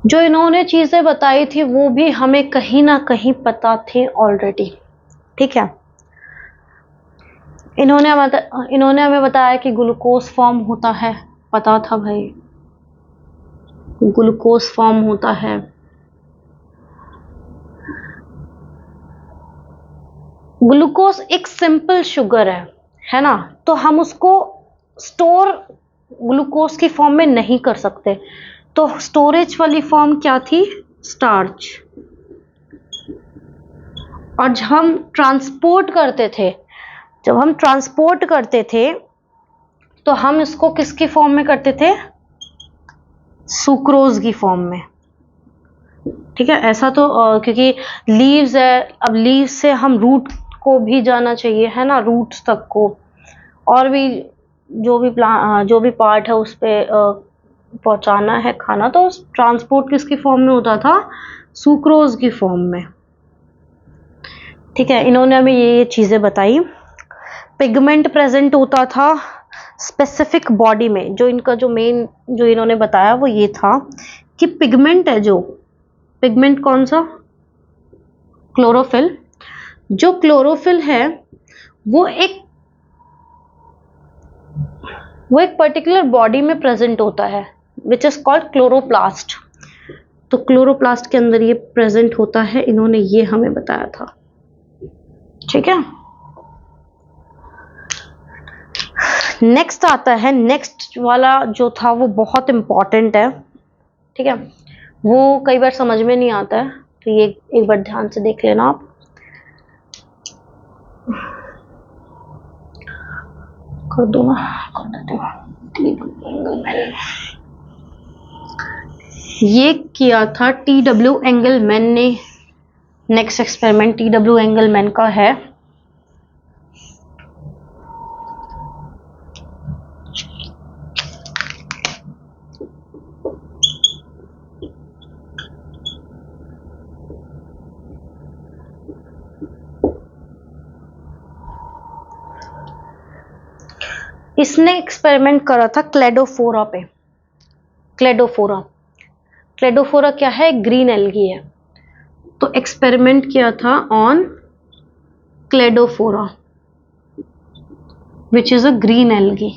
जो इन्होंने चीजें बताई थी वो भी हमें कहीं ना कहीं पता थी ऑलरेडी। ठीक है, इन्होंने हमें बताया कि ग्लूकोज फॉर्म होता है, पता था भाई, ग्लूकोज फॉर्म होता है। ग्लूकोज एक सिंपल शुगर है ना, तो हम उसको स्टोर ग्लूकोज की फॉर्म में नहीं कर सकते, तो स्टोरेज वाली फॉर्म क्या थी, स्टार्च। और जब हम ट्रांसपोर्ट करते थे तो हम इसको किसकी फॉर्म में करते थे, सुक्रोज की फॉर्म में। ठीक है, ऐसा तो क्योंकि लीव्स है, अब लीव्स से हम रूट को भी जाना चाहिए, है ना, रूट्स तक को, और भी जो भी पार्ट है उस पे पहुंचाना है खाना, तो ट्रांसपोर्ट किसकी फॉर्म में होता था, सुक्रोज की फॉर्म में। ठीक है, इन्होंने हमें ये चीजें बताई। पिगमेंट प्रेजेंट होता था स्पेसिफिक बॉडी में। जो इनका जो मेन जो इन्होंने बताया वो ये था कि पिगमेंट है, जो पिगमेंट कौन सा, क्लोरोफिल। जो क्लोरोफिल है वो एक पर्टिकुलर बॉडी में प्रेजेंट होता है, विच इज कॉल्ड क्लोरोप्लास्ट। तो क्लोरोप्लास्ट के अंदर ये प्रेजेंट होता है, इन्होंने ये हमें बताया था। ठीक है, नेक्स्ट आता है, नेक्स्ट वाला जो था वो बहुत इंपॉर्टेंट है। ठीक है, वो कई बार समझ में नहीं आता है, तो ये एक बार ध्यान से देख लेना आप। कर दो ना, कर देते हो। ये किया था TW एंगलमैन ने। नेक्स्ट एक्सपेरिमेंट TW एंगलमैन का है। इसने एक्सपेरिमेंट करा था क्लेडोफोरा पे। क्लेडोफोरा, क्लेडोफोरा क्या है? ग्रीन एल्गी है। तो एक्सपेरिमेंट किया था on Cladophora which is a green algae.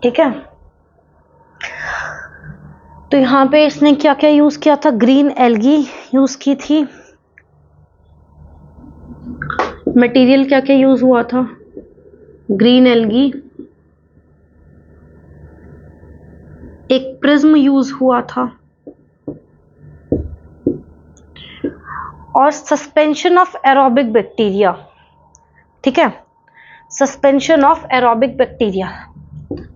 ठीक है, तो यहां पे इसने क्या क्या यूज किया था? ग्रीन एल्गी यूज की थी। मटेरियल क्या क्या यूज हुआ था? ग्रीन एल्गी, एक प्रिज्म यूज हुआ था, और सस्पेंशन ऑफ एरोबिक बैक्टीरिया। ठीक है, suspension of aerobic bacteria.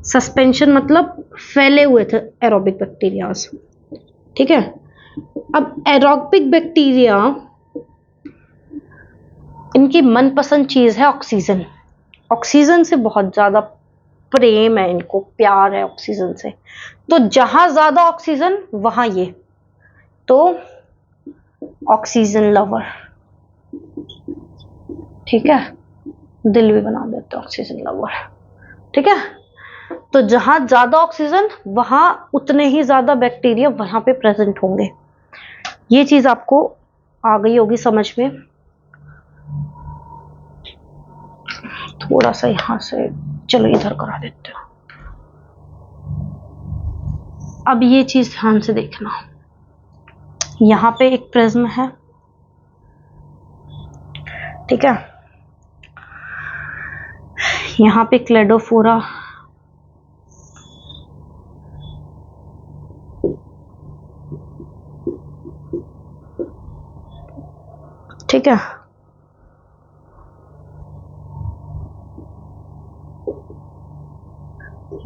Suspension मतलब फैले हुए थे एरोबिक बैक्टीरियाज। ठीक है, अब एरोबिक बैक्टीरिया, इनकी मनपसंद चीज है ऑक्सीजन। ऑक्सीजन से बहुत ज्यादा प्रेम है इनको, प्यार है ऑक्सीजन से। तो जहां ज्यादा ऑक्सीजन वहां ये, तो ऑक्सीजन लवर। ठीक है, दिल भी बना देते ऑक्सीजन लवर। ठीक है, तो जहां ज्यादा ऑक्सीजन वहां उतने ही ज्यादा बैक्टीरिया वहां पे प्रेजेंट होंगे। ये चीज आपको आ गई होगी समझ में। थोड़ा सा यहां से, चलो इधर करा देते हो। अब ये चीज ध्यान से देखना, यहां पे एक प्रिज्म है। ठीक है, यहां पे क्लेडोफोरा, ठीक है,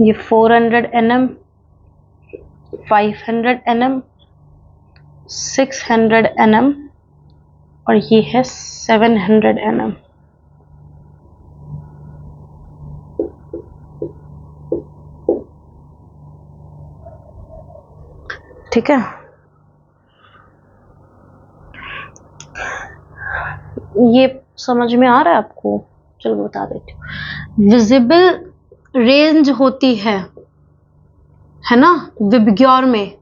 ये 400 nm, 500 nm, 600 nm, और ये है 700 nm। ठीक है, ये समझ में आ रहा है आपको? चलो बता देती हूँ। विजिबल रेंज होती है ना विबग्योर में।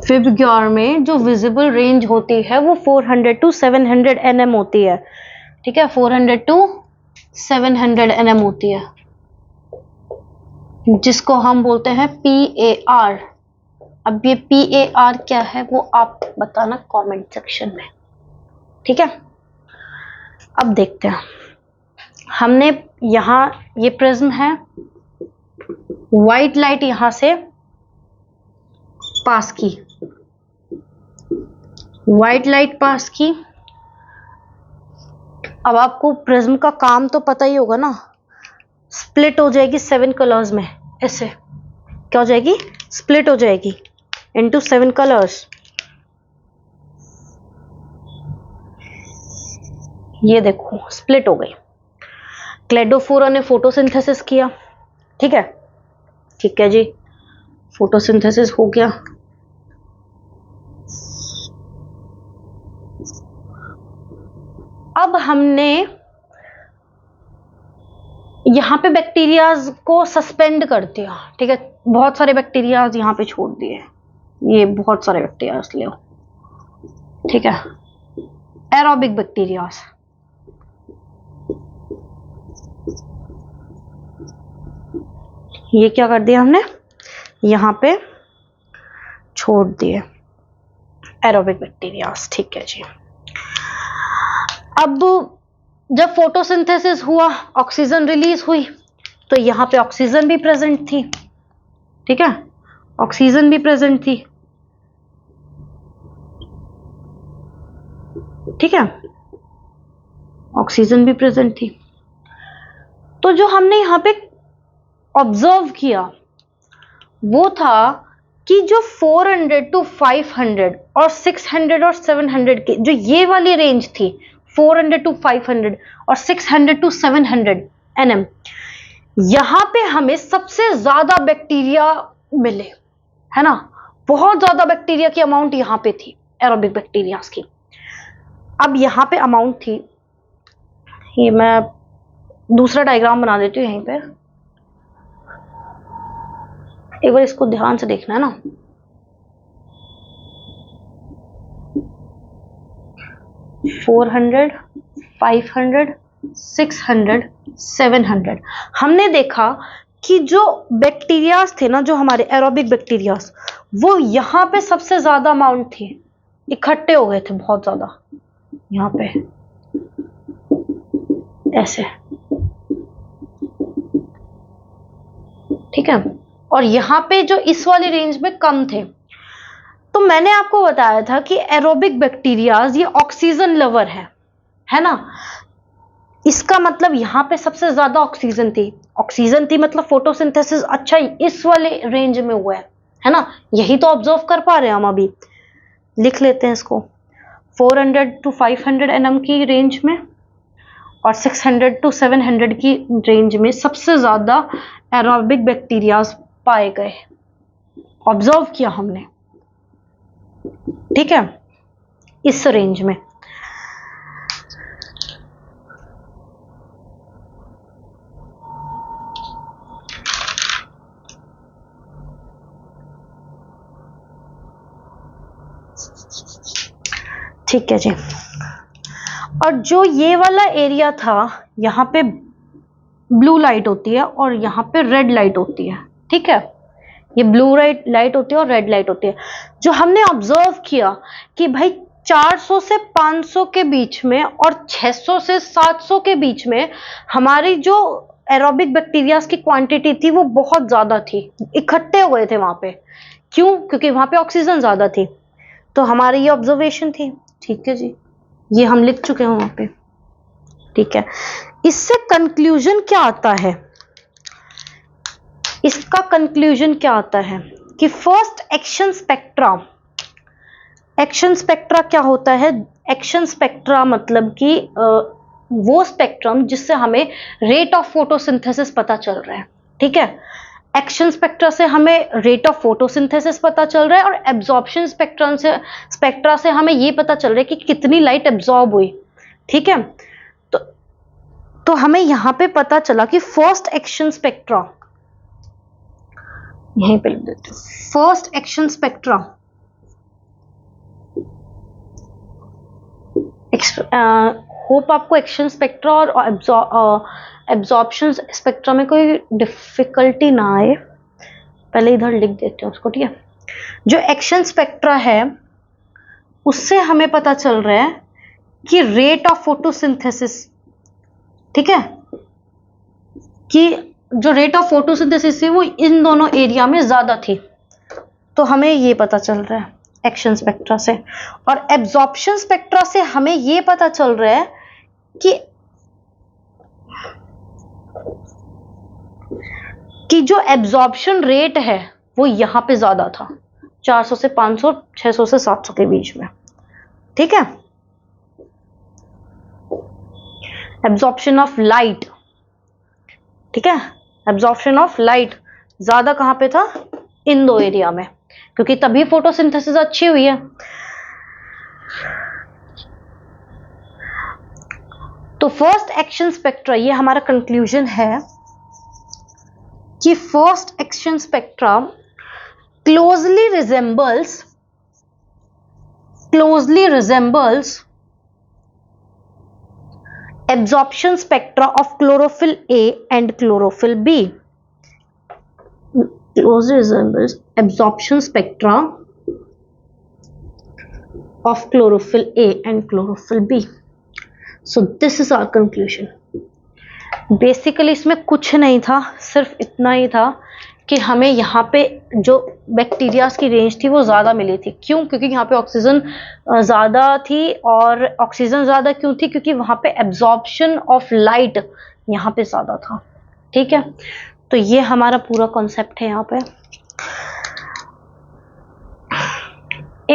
विबग्योर में जो विजिबल रेंज होती है वो 400 to 700 nm होती है। ठीक है, 400 to 700 nm होती है, जिसको हम बोलते हैं PAR। अब ये PAR क्या है वो आप बताना कमेंट सेक्शन में। ठीक है, अब देखते हैं। हमने यहां, ये प्रिज्म है, व्हाइट लाइट यहां से पास की, व्हाइट लाइट पास की। अब आपको प्रिज्म का काम तो पता ही होगा ना, स्प्लिट हो जाएगी 7 कलर्स में। ऐसे क्या हो जाएगी? स्प्लिट हो जाएगी इनटू 7 कलर्स। ये देखो स्प्लिट हो गई। क्लेडोफोरा ने फोटोसिंथेसिस किया। ठीक है, ठीक है जी, फोटोसिंथेसिस हो गया। अब हमने यहां पे बैक्टीरियाज को सस्पेंड कर दिया। ठीक है, बहुत सारे बैक्टीरियाज यहां पे छोड़ दिए। ये बहुत सारे बैक्टीरियाज ले। ठीक है, एरोबिक बैक्टीरियाज। ये क्या कर दिया हमने? यहां पे छोड़ दिए एरोबिक बैक्टीरियाज। ठीक है जी, अब जब फोटोसिंथेसिस हुआ, ऑक्सीजन रिलीज हुई, तो यहां पे ऑक्सीजन भी प्रेजेंट थी। ठीक है, ऑक्सीजन भी प्रेजेंट थी। ठीक है, ऑक्सीजन भी प्रेजेंट थी। तो जो हमने यहां पे ऑब्जर्व किया वो था कि जो 400 to 500 और 600 और 700 की जो ये वाली रेंज थी, 400 to 500 और 600 to 700 nm, यहां पे हमें सबसे ज्यादा बैक्टीरिया मिले, है ना। बहुत ज्यादा बैक्टीरिया की अमाउंट यहां पे थी। एरोबिक बैक्टीरियाज की। अब यहाँ पे अमाउंट थी, ये मैं दूसरा डायग्राम बना देती हूँ यहीं पे, एक बार इसको ध्यान से देखना है ना। फोर 500, 600, 700 हमने देखा कि जो बैक्टीरियाज थे ना, जो हमारे एरोबिक बैक्टीरियाज, वो यहाँ पे सबसे ज्यादा अमाउंट थी, इकट्ठे हो गए थे बहुत ज्यादा यहाँ पे ऐसे, ठीक है। और यहाँ पे जो इस वाली रेंज में कम थे। तो मैंने आपको बताया था कि एरोबिक बैक्टीरियाज ये ऑक्सीजन लवर है ना। इसका मतलब यहाँ पे सबसे ज्यादा ऑक्सीजन थी मतलब फोटोसिंथेसिस अच्छा इस वाले रेंज में हुआ है ना। यही तो ऑब्जर्व कर पा रहे हैं हम अभी। लिख लेते हैं इसको, 400 to 500 nm की रेंज में और 600 to 700 की रेंज में सबसे ज्यादा एरोबिक बैक्टीरियाज पाए गए, ऑब्जर्व किया हमने, ठीक है, इस रेंज में। ठीक है जी। और जो ये वाला एरिया था, यहाँ पे ब्लू लाइट होती है और यहाँ पे रेड लाइट होती है, ठीक है। ये ब्लू लाइट होती है और रेड लाइट होती है। जो हमने ऑब्जर्व किया कि भाई 400 से 500 के बीच में और 600 से 700 के बीच में हमारी जो एरोबिक बैक्टीरियाज की क्वांटिटी थी वो बहुत ज्यादा थी, इकट्ठे हो गए थे वहां पे। क्यों? क्योंकि वहां पे ऑक्सीजन ज्यादा थी। तो हमारी ये ऑब्जर्वेशन थी, ठीक है जी, ये हम लिख चुके हैं वहां पे, ठीक है। इससे कंक्लूजन क्या आता है? इसका कंक्लूजन क्या आता है कि first action spectra, action spectra क्या होता है? एक्शन स्पेक्ट्रा मतलब कि वो स्पेक्ट्रम जिससे हमें रेट ऑफ फोटोसिंथेसिस पता चल रहा है, ठीक है। एक्शन स्पेक्ट्रा से हमें रेट ऑफ फोटोसिंथेसिस पता चल रहा है और एब्जॉर्प्शन स्पेक्ट्रा से हमें ये पता चल रहा है कि कितनी लाइट एब्जॉर्ब हुई, ठीक है। तो हमें यहां पे पता चला कि फर्स्ट एक्शन स्पेक्ट्रा, यहीं पे लिख देते हैं, फर्स्ट एक्शन स्पेक्ट्रा होप आपको एक्शन स्पेक्ट्रा और एब्जॉर्प्शन स्पेक्ट्रा में कोई डिफिकल्टी ना आए। पहले इधर लिख देते हैं उसको, ठीक है। जो एक्शन स्पेक्ट्रा है उससे हमें पता चल रहा है कि रेट ऑफ फोटोसिंथेसिस, ठीक है, कि जो रेट ऑफ फोटोसिंथेसिस है वो इन दोनों एरिया में ज्यादा थी। तो हमें ये पता चल रहा है एक्शन स्पेक्ट्रा से। और एब्जॉर्प्शन स्पेक्ट्रा से हमें ये पता चल रहा है कि जो एब्जॉर्प्शन रेट है वो यहां पे ज्यादा था, 400 से 500, 600 से 700 के बीच में, ठीक है। एब्जॉर्प्शन ऑफ लाइट, ठीक है, एब्जॉर्प्शन ऑफ लाइट ज्यादा कहां पे था? इन दो एरिया में, क्योंकि तभी फोटोसिंथेसिस अच्छी हुई है। तो फर्स्ट एक्शन स्पेक्ट्रा, ये हमारा कंक्लूजन है कि first action spectra closely resembles absorption spectra of chlorophyll A and chlorophyll B. Closely resembles absorption spectra of chlorophyll A and chlorophyll B. So this is our conclusion. Basically इसमें कुछ नहीं था, सिर्फ इतना ही था कि हमें यहाँ पे जो बैक्टीरियाज की रेंज थी वो ज़्यादा मिली थी। क्यों? क्योंकि यहाँ पे ऑक्सीजन ज़्यादा थी। और ऑक्सीजन ज़्यादा क्यों थी? क्योंकि वहाँ पे एब्जॉर्प्शन ऑफ लाइट यहाँ पे ज़्यादा था, ठीक है। तो ये हमारा पूरा कॉन्सेप्ट है यहाँ पे।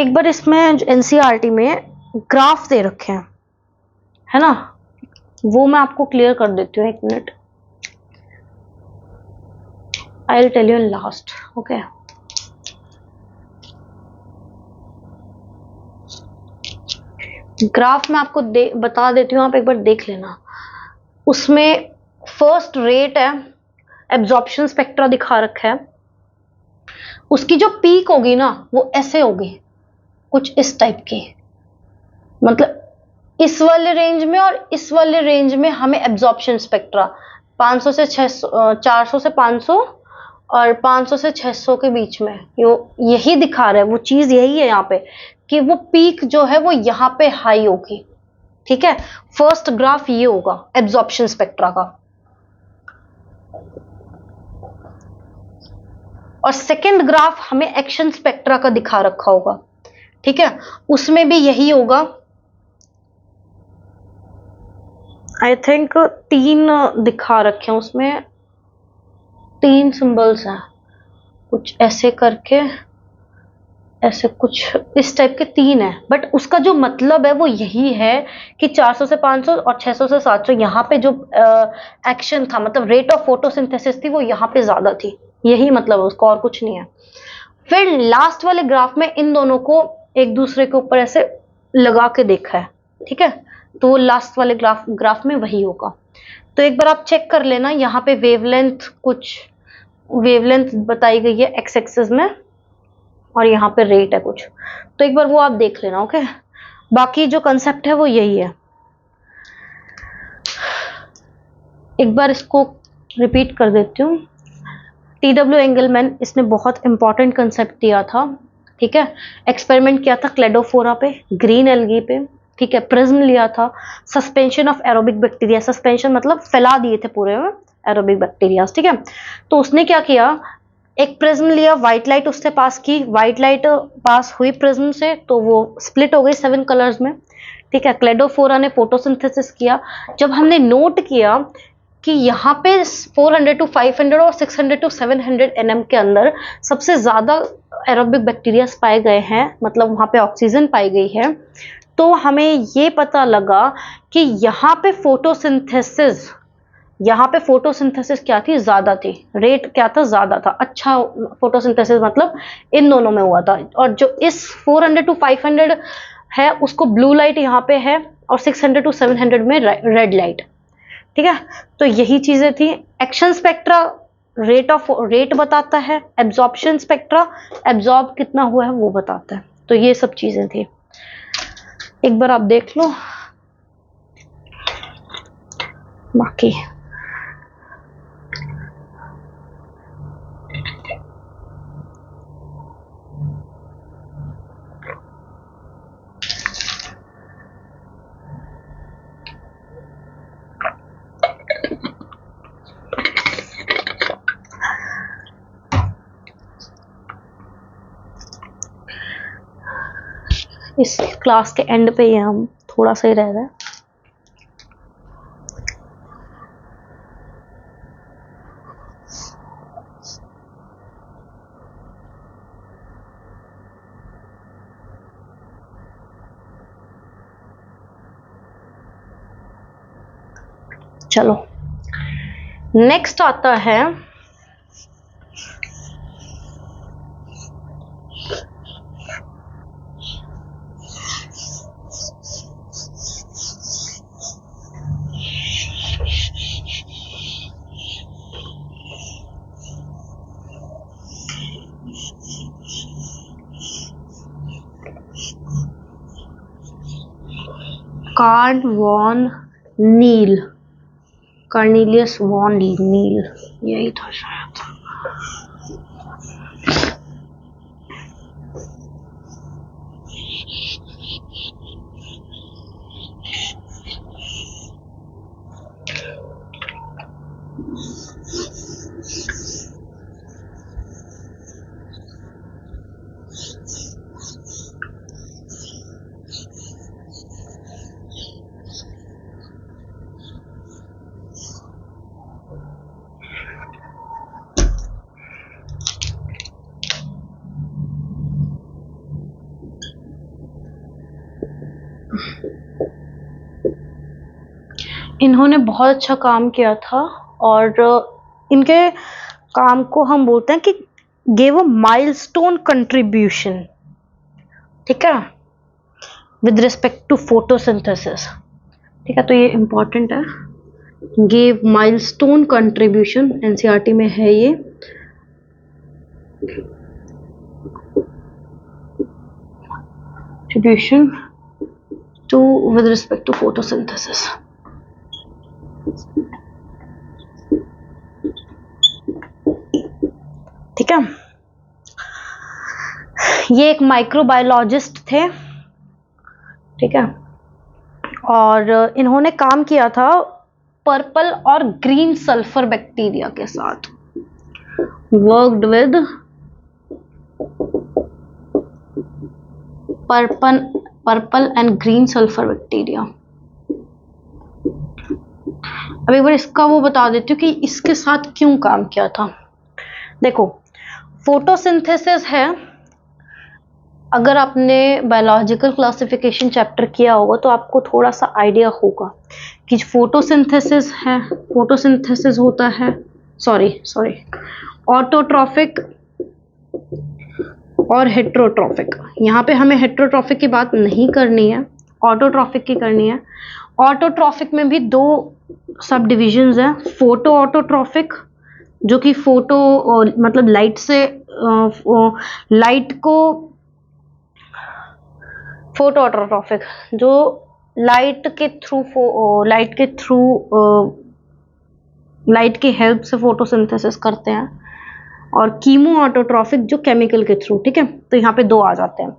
एक बार इसमें एनसीईआरटी में ग्राफ दे रखे हैं, है ना, वो मैं आपको क्लियर कर देती हूँ, एक minute. I'll tell you in last, okay? Graph में आपको बता देती हूँ, आप एक बार देख लेना। उसमें फर्स्ट रेट है, एब्जॉर्प्शन स्पेक्ट्रा दिखा रखा है। उसकी जो पीक होगी ना वो ऐसे होगी, कुछ इस टाइप की, मतलब इस वाले रेंज में और इस वाले रेंज में हमें एब्जॉर्प्शन स्पेक्ट्रा 500 से 600, 400 से 500 और 500 से 600 के बीच में यही दिखा रहा है। वो चीज यही है यहाँ पे कि वो पीक जो है वो यहाँ पे हाई होगी। ठीक है, फर्स्ट ग्राफ ये होगा एब्जॉर्प्शन स्पेक्ट्रा का, और सेकंड ग्राफ हमें एक्शन स्पेक्ट्रा का दिखा रखा होगा। ठीक है, उसमें भी यही होगा। आई थिंक 3 दिखा रखे हैं उसमें, 3 सिंबल्स हैं कुछ ऐसे करके, ऐसे कुछ इस टाइप के 3 है, बट उसका जो मतलब है वो यही है कि 400 से 500 और 600 से 700 यहाँ पे जो एक्शन था, मतलब रेट ऑफ फोटोसिंथेसिस थी, वो यहाँ पे ज्यादा थी। यही मतलब है उसका, और कुछ नहीं है। फिर लास्ट वाले ग्राफ में इन दोनों को एक दूसरे के ऊपर ऐसे लगा के देखा है। ठीक है, तो वो लास्ट वाले ग्राफ में वही होगा। तो एक बार आप चेक कर लेना, यहाँ पे वेवलेंथ बताई गई है एक्स एक्सिस में, और यहाँ पे रेट है कुछ, तो एक बार वो आप देख लेना। ओके, बाकी जो कंसेप्ट है वो यही है। एक बार इसको रिपीट कर देती हूँ। TW एंगलमैन, इसने बहुत इंपॉर्टेंट कंसेप्ट दिया था। ठीक है, एक्सपेरिमेंट किया था क्लेडोफोरा पे, ग्रीन एल्गी पे। ठीक है, प्रिज्म लिया था, suspension of aerobic bacteria, suspension मतलब फैला दिए थे पूरे में एरोबिक बैक्टीरिया। ठीक है, तो उसने क्या किया, एक प्रिज्म लिया, व्हाइट लाइट उससे पास की, व्हाइट लाइट पास हुई प्रिज्म से तो वो स्प्लिट हो गई 7 कलर्स में। ठीक है, क्लेडोफोरा ने फोटोसिंथेसिस किया। जब हमने नोट किया कि यहाँ पे 400 to 500 और 600 to 700 nm के अंदर सबसे ज्यादा एरोबिक बैक्टीरिया पाए गए हैं, मतलब वहां पे ऑक्सीजन पाई गई है, तो हमें ये पता लगा कि यहाँ पे फोटोसिंथेसिस क्या थी, ज्यादा थी, रेट क्या था, ज्यादा था। अच्छा फोटोसिंथेसिस मतलब इन दोनों में हुआ था। और जो इस 400 to 500 है उसको ब्लू लाइट यहाँ पे है, और 600 to 700 में रेड लाइट। ठीक है, तो यही चीजें थी। एक्शन स्पेक्ट्रा रेट बताता है, एब्जॉर्प्शन स्पेक्ट्रा एब्जॉर्ब कितना हुआ है वो बताता है। तो ये सब चीजें थी, एक बार आप देख लो। बाकी इस क्लास के एंड पे ही हम थोड़ा सा ही रह रहे हैं। चलो नेक्स्ट आता है कार्निलियस वॉन नील, यही था शायद। इन्होंने बहुत अच्छा काम किया था, और इनके काम को हम बोलते हैं कि गेव अ माइलस्टोन कंट्रीब्यूशन। ठीक है, विद रिस्पेक्ट टू फोटोसिंथेसिस। ठीक है, तो ये इंपॉर्टेंट है। गेव माइलस्टोन कंट्रीब्यूशन, एनसीईआरटी में है ये। Contribution to with respect to photosynthesis. ठीक है, ये एक माइक्रोबायोलॉजिस्ट थे। ठीक है, और इन्होंने काम किया था पर्पल और ग्रीन सल्फर बैक्टीरिया के साथ। Worked with purple and green sulphur bacteria. अब एक बार इसका वो बता देती हूँ कि इसके साथ क्यों काम किया था। देखो, फोटोसिंथेसिस है, अगर आपने बायोलॉजिकल क्लासिफिकेशन चैप्टर किया होगा तो आपको थोड़ा सा आइडिया होगा कि फोटोसिंथेसिस है, फोटोसिंथेसिस होता है, सॉरी ऑटोट्रॉफिक और हेट्रोट्रॉफिक। यहाँ पे हमें हेट्रोट्रॉफिक की बात नहीं करनी है, ऑटोट्रॉफिक की करनी है। ऑटोट्रॉफिक में भी दो सब डिविजन्स हैं। फोटो ऑटोट्रॉफिक, जो कि फोटो मतलब लाइट से लाइट को, फोटो ऑटोट्रॉफिक जो लाइट के लाइट की हेल्प से फोटोसिंथेसिस करते हैं, और कीमो ऑटोट्रॉफिक जो केमिकल के थ्रू। ठीक है, तो यहाँ पे दो आ जाते हैं।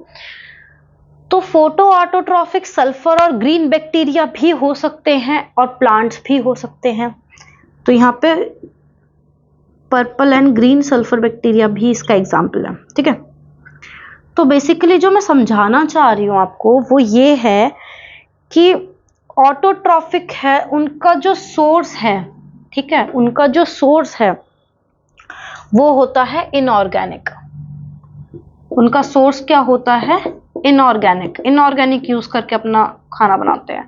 तो फोटो ऑटोट्रॉफिक सल्फर और ग्रीन बैक्टीरिया भी हो सकते हैं और प्लांट्स भी हो सकते हैं। तो यहाँ पे purple and green sulphur bacteria भी इसका एग्जाम्पल है। ठीक है, तो बेसिकली जो मैं समझाना चाह रही हूँ आपको वो ये है कि ऑटोट्रॉफिक है, उनका जो सोर्स है, ठीक है, उनका जो सोर्स है वो होता है इनऑर्गेनिक। उनका सोर्स क्या होता है? इनऑर्गेनिक यूज करके अपना खाना बनाते हैं।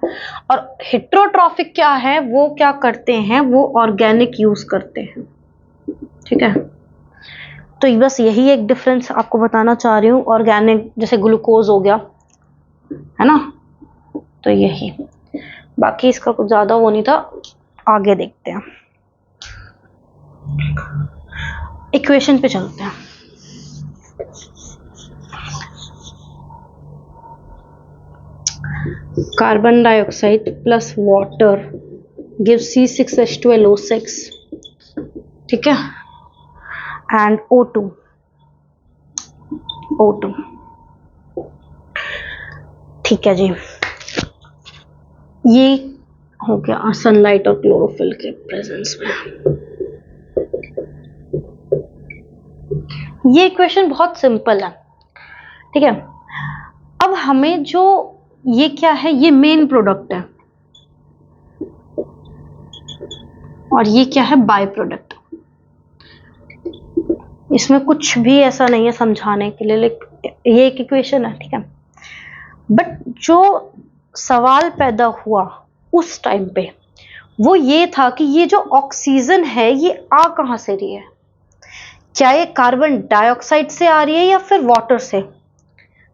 और हेट्रोट्रॉफिक क्या है, वो क्या करते हैं, वो ऑर्गेनिक यूज करते हैं। ठीक है, तो बस यही एक डिफरेंस आपको बताना चाह रही हूँ। ऑर्गेनिक जैसे ग्लूकोज हो गया, है ना, तो यही, बाकी इसका कुछ ज्यादा वो नहीं था। आगे देखते हैं, इक्वेशन पे चलते हैं। Carbon dioxide plus water give C6H12O6, ठीक है, एंड O2। ठीक है जी, ये हो गया सनलाइट और क्लोरोफिल के प्रेजेंस में। ये इक्वेशन बहुत सिंपल है। ठीक है, अब हमें जो ये क्या है, ये मेन प्रोडक्ट है और ये क्या है, बाय प्रोडक्ट। इसमें कुछ भी ऐसा नहीं है समझाने के लिए, लेकिन ये एक इक्वेशन है। ठीक है, बट जो सवाल पैदा हुआ उस टाइम पे वो ये था कि ये जो ऑक्सीजन है ये आ कहां से रही है, क्या ये कार्बन डाइऑक्साइड से आ रही है या फिर वाटर से।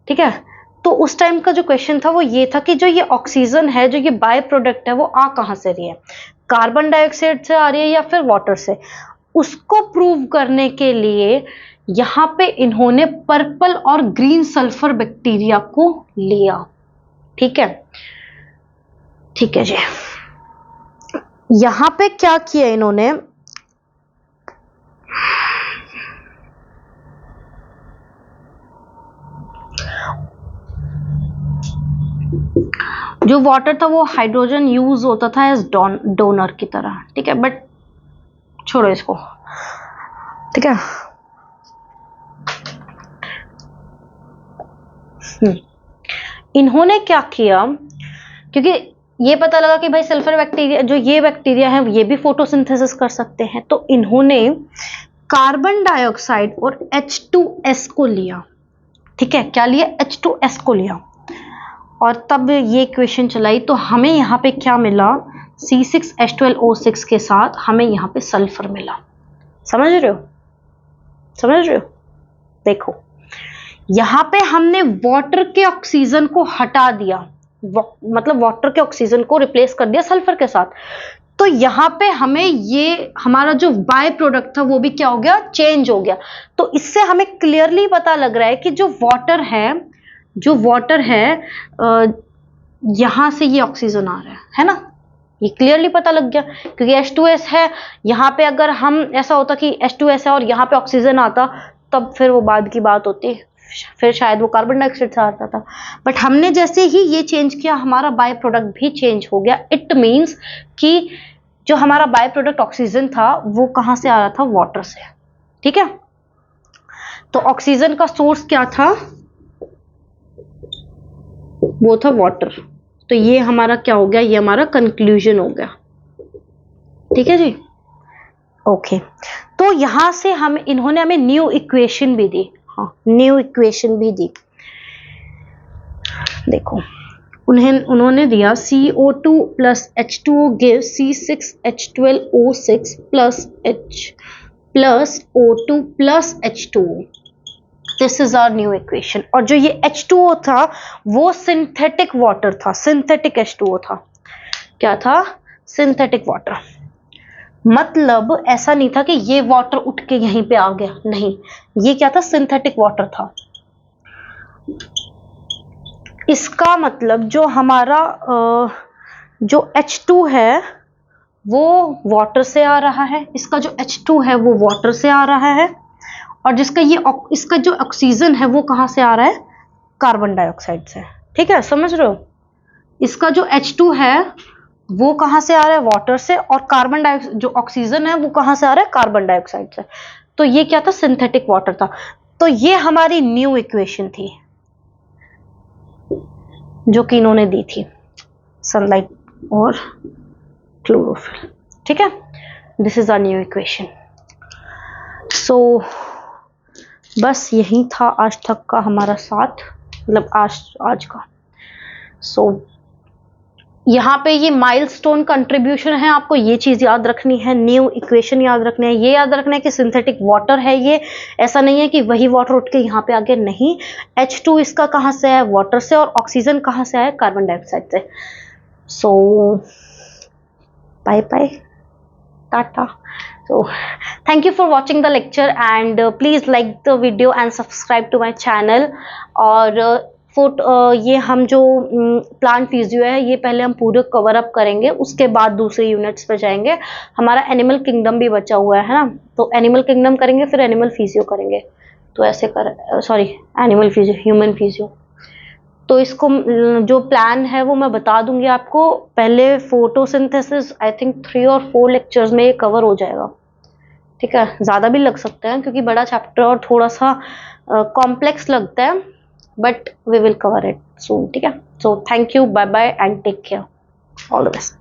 ठीक है, तो उस टाइम का जो क्वेश्चन था वो ये था कि जो ये ऑक्सीजन है, जो ये बाय प्रोडक्ट है, वो आ कहां से रही है, कार्बन डाइऑक्साइड से आ रही है या फिर वाटर से। उसको प्रूव करने के लिए यहां पे इन्होंने पर्पल और ग्रीन सल्फर बैक्टीरिया को लिया। ठीक है, ठीक है जी, यहां पे क्या किया इन्होंने, जो वाटर था वो हाइड्रोजन यूज होता था एज डोनर की तरह। ठीक है, बट छोड़ो इसको। ठीक है, इन्होंने क्या किया, क्योंकि ये पता लगा कि भाई सल्फर बैक्टीरिया, जो ये बैक्टीरिया है, ये भी फोटोसिंथेसिस कर सकते हैं, तो इन्होंने कार्बन डाइऑक्साइड और H2S को लिया। ठीक है, क्या लिया, H2S को लिया, और तब ये इक्वेशन चलाई। तो हमें यहाँ पे क्या मिला, C6H12O6 के साथ हमें यहाँ पे सल्फर मिला। समझ रहे हो? देखो, यहाँ पे हमने वाटर के ऑक्सीजन को हटा दिया, मतलब वाटर के ऑक्सीजन को रिप्लेस कर दिया सल्फर के साथ। तो यहाँ पे हमें ये हमारा जो बाय प्रोडक्ट था वो भी क्या हो गया, चेंज हो गया। तो इससे हमें क्लियरली पता लग रहा है कि जो वाटर है यहाँ से ये ऑक्सीजन आ रहा है ना, ये क्लियरली पता लग गया क्योंकि H2S है। यहाँ पे अगर हम ऐसा होता कि H2S है और यहाँ पे ऑक्सीजन आता, तब फिर वो बाद की बात होती, फिर शायद वो कार्बन डाइऑक्साइड से आता था। बट हमने जैसे ही ये चेंज किया, हमारा बाय प्रोडक्ट भी चेंज हो गया। इट मीन्स कि जो हमारा बाय प्रोडक्ट ऑक्सीजन था वो कहाँ से आ रहा था, वाटर से। ठीक है, तो ऑक्सीजन का सोर्स क्या था, वो था वाटर। तो ये हमारा क्या हो गया, ये हमारा कंक्लूजन हो गया। ठीक है जी, ओके। तो यहां से इन्होंने हमें न्यू इक्वेशन भी दी। हाँ, न्यू इक्वेशन भी दी। देखो, उन्होंने दिया CO2 plus H2O gives C6H12O6 plus H plus O2 plus H2O। This is our new equation. और जो ये H2O था वो सिंथेटिक वाटर था, सिंथेटिक H2O था। क्या था, सिंथेटिक वाटर। मतलब ऐसा नहीं था कि ये वाटर उठ के यहीं पे आ गया, नहीं, ये क्या था, सिंथेटिक वाटर था। इसका मतलब जो हमारा जो H2 है वो वाटर से आ रहा है, इसका जो H2 है वो वाटर से आ रहा है, और इसका जो ऑक्सीजन है वो कहाँ से आ रहा है, कार्बन डाइऑक्साइड से। ठीक है, समझ रहे हो। इसका जो H2 है वो कहाँ से आ रहा है, वाटर से, और कार्बन डाइऑक्साइड जो ऑक्सीजन है वो कहाँ से आ रहा है, कार्बन डाइऑक्साइड से। तो ये क्या था, सिंथेटिक वाटर था। तो ये हमारी न्यू इक्वेशन थी जो कि इन्होंने दी थी, सनलाइट और क्लोरोफिल। ठीक है, this is our new equation. So बस यही था आज तक का हमारा साथ, मतलब आज का। सो यहाँ पे ये माइलस्टोन कंट्रीब्यूशन है, आपको ये चीज याद रखनी है, न्यू इक्वेशन याद रखना है, ये याद रखना है कि सिंथेटिक वाटर है ये, ऐसा नहीं है कि वही वाटर उठ के यहाँ पे आ गया, नहीं। H2 इसका कहाँ से है, वाटर से, और ऑक्सीजन कहाँ से आया, कार्बन डाइऑक्साइड से। So bye bye, tata. So thank you for watching the lecture and please like the video and subscribe to my channel। और ये हम जो प्लांट फिजियो है ये पहले हम पूरे कवर अप करेंगे, उसके बाद दूसरे यूनिट्स पे जाएंगे। हमारा एनिमल किंगडम भी बचा हुआ है ना, तो एनिमल किंगडम करेंगे फिर एनिमल फिजियो करेंगे। तो ऐसे एनिमल फिजियो, ह्यूमन फिजियो। तो इसको जो प्लान है वो मैं बता दूंगी आपको। पहले फोटोसिंथेसिस आई थिंक 3 और 4 लेक्चर्स में ये कवर हो जाएगा। ठीक है, ज़्यादा भी लग सकता है क्योंकि बड़ा चैप्टर और थोड़ा सा कॉम्प्लेक्स लगता है, but we will cover it soon. ठीक है, so thank you, bye bye and take care, all the best.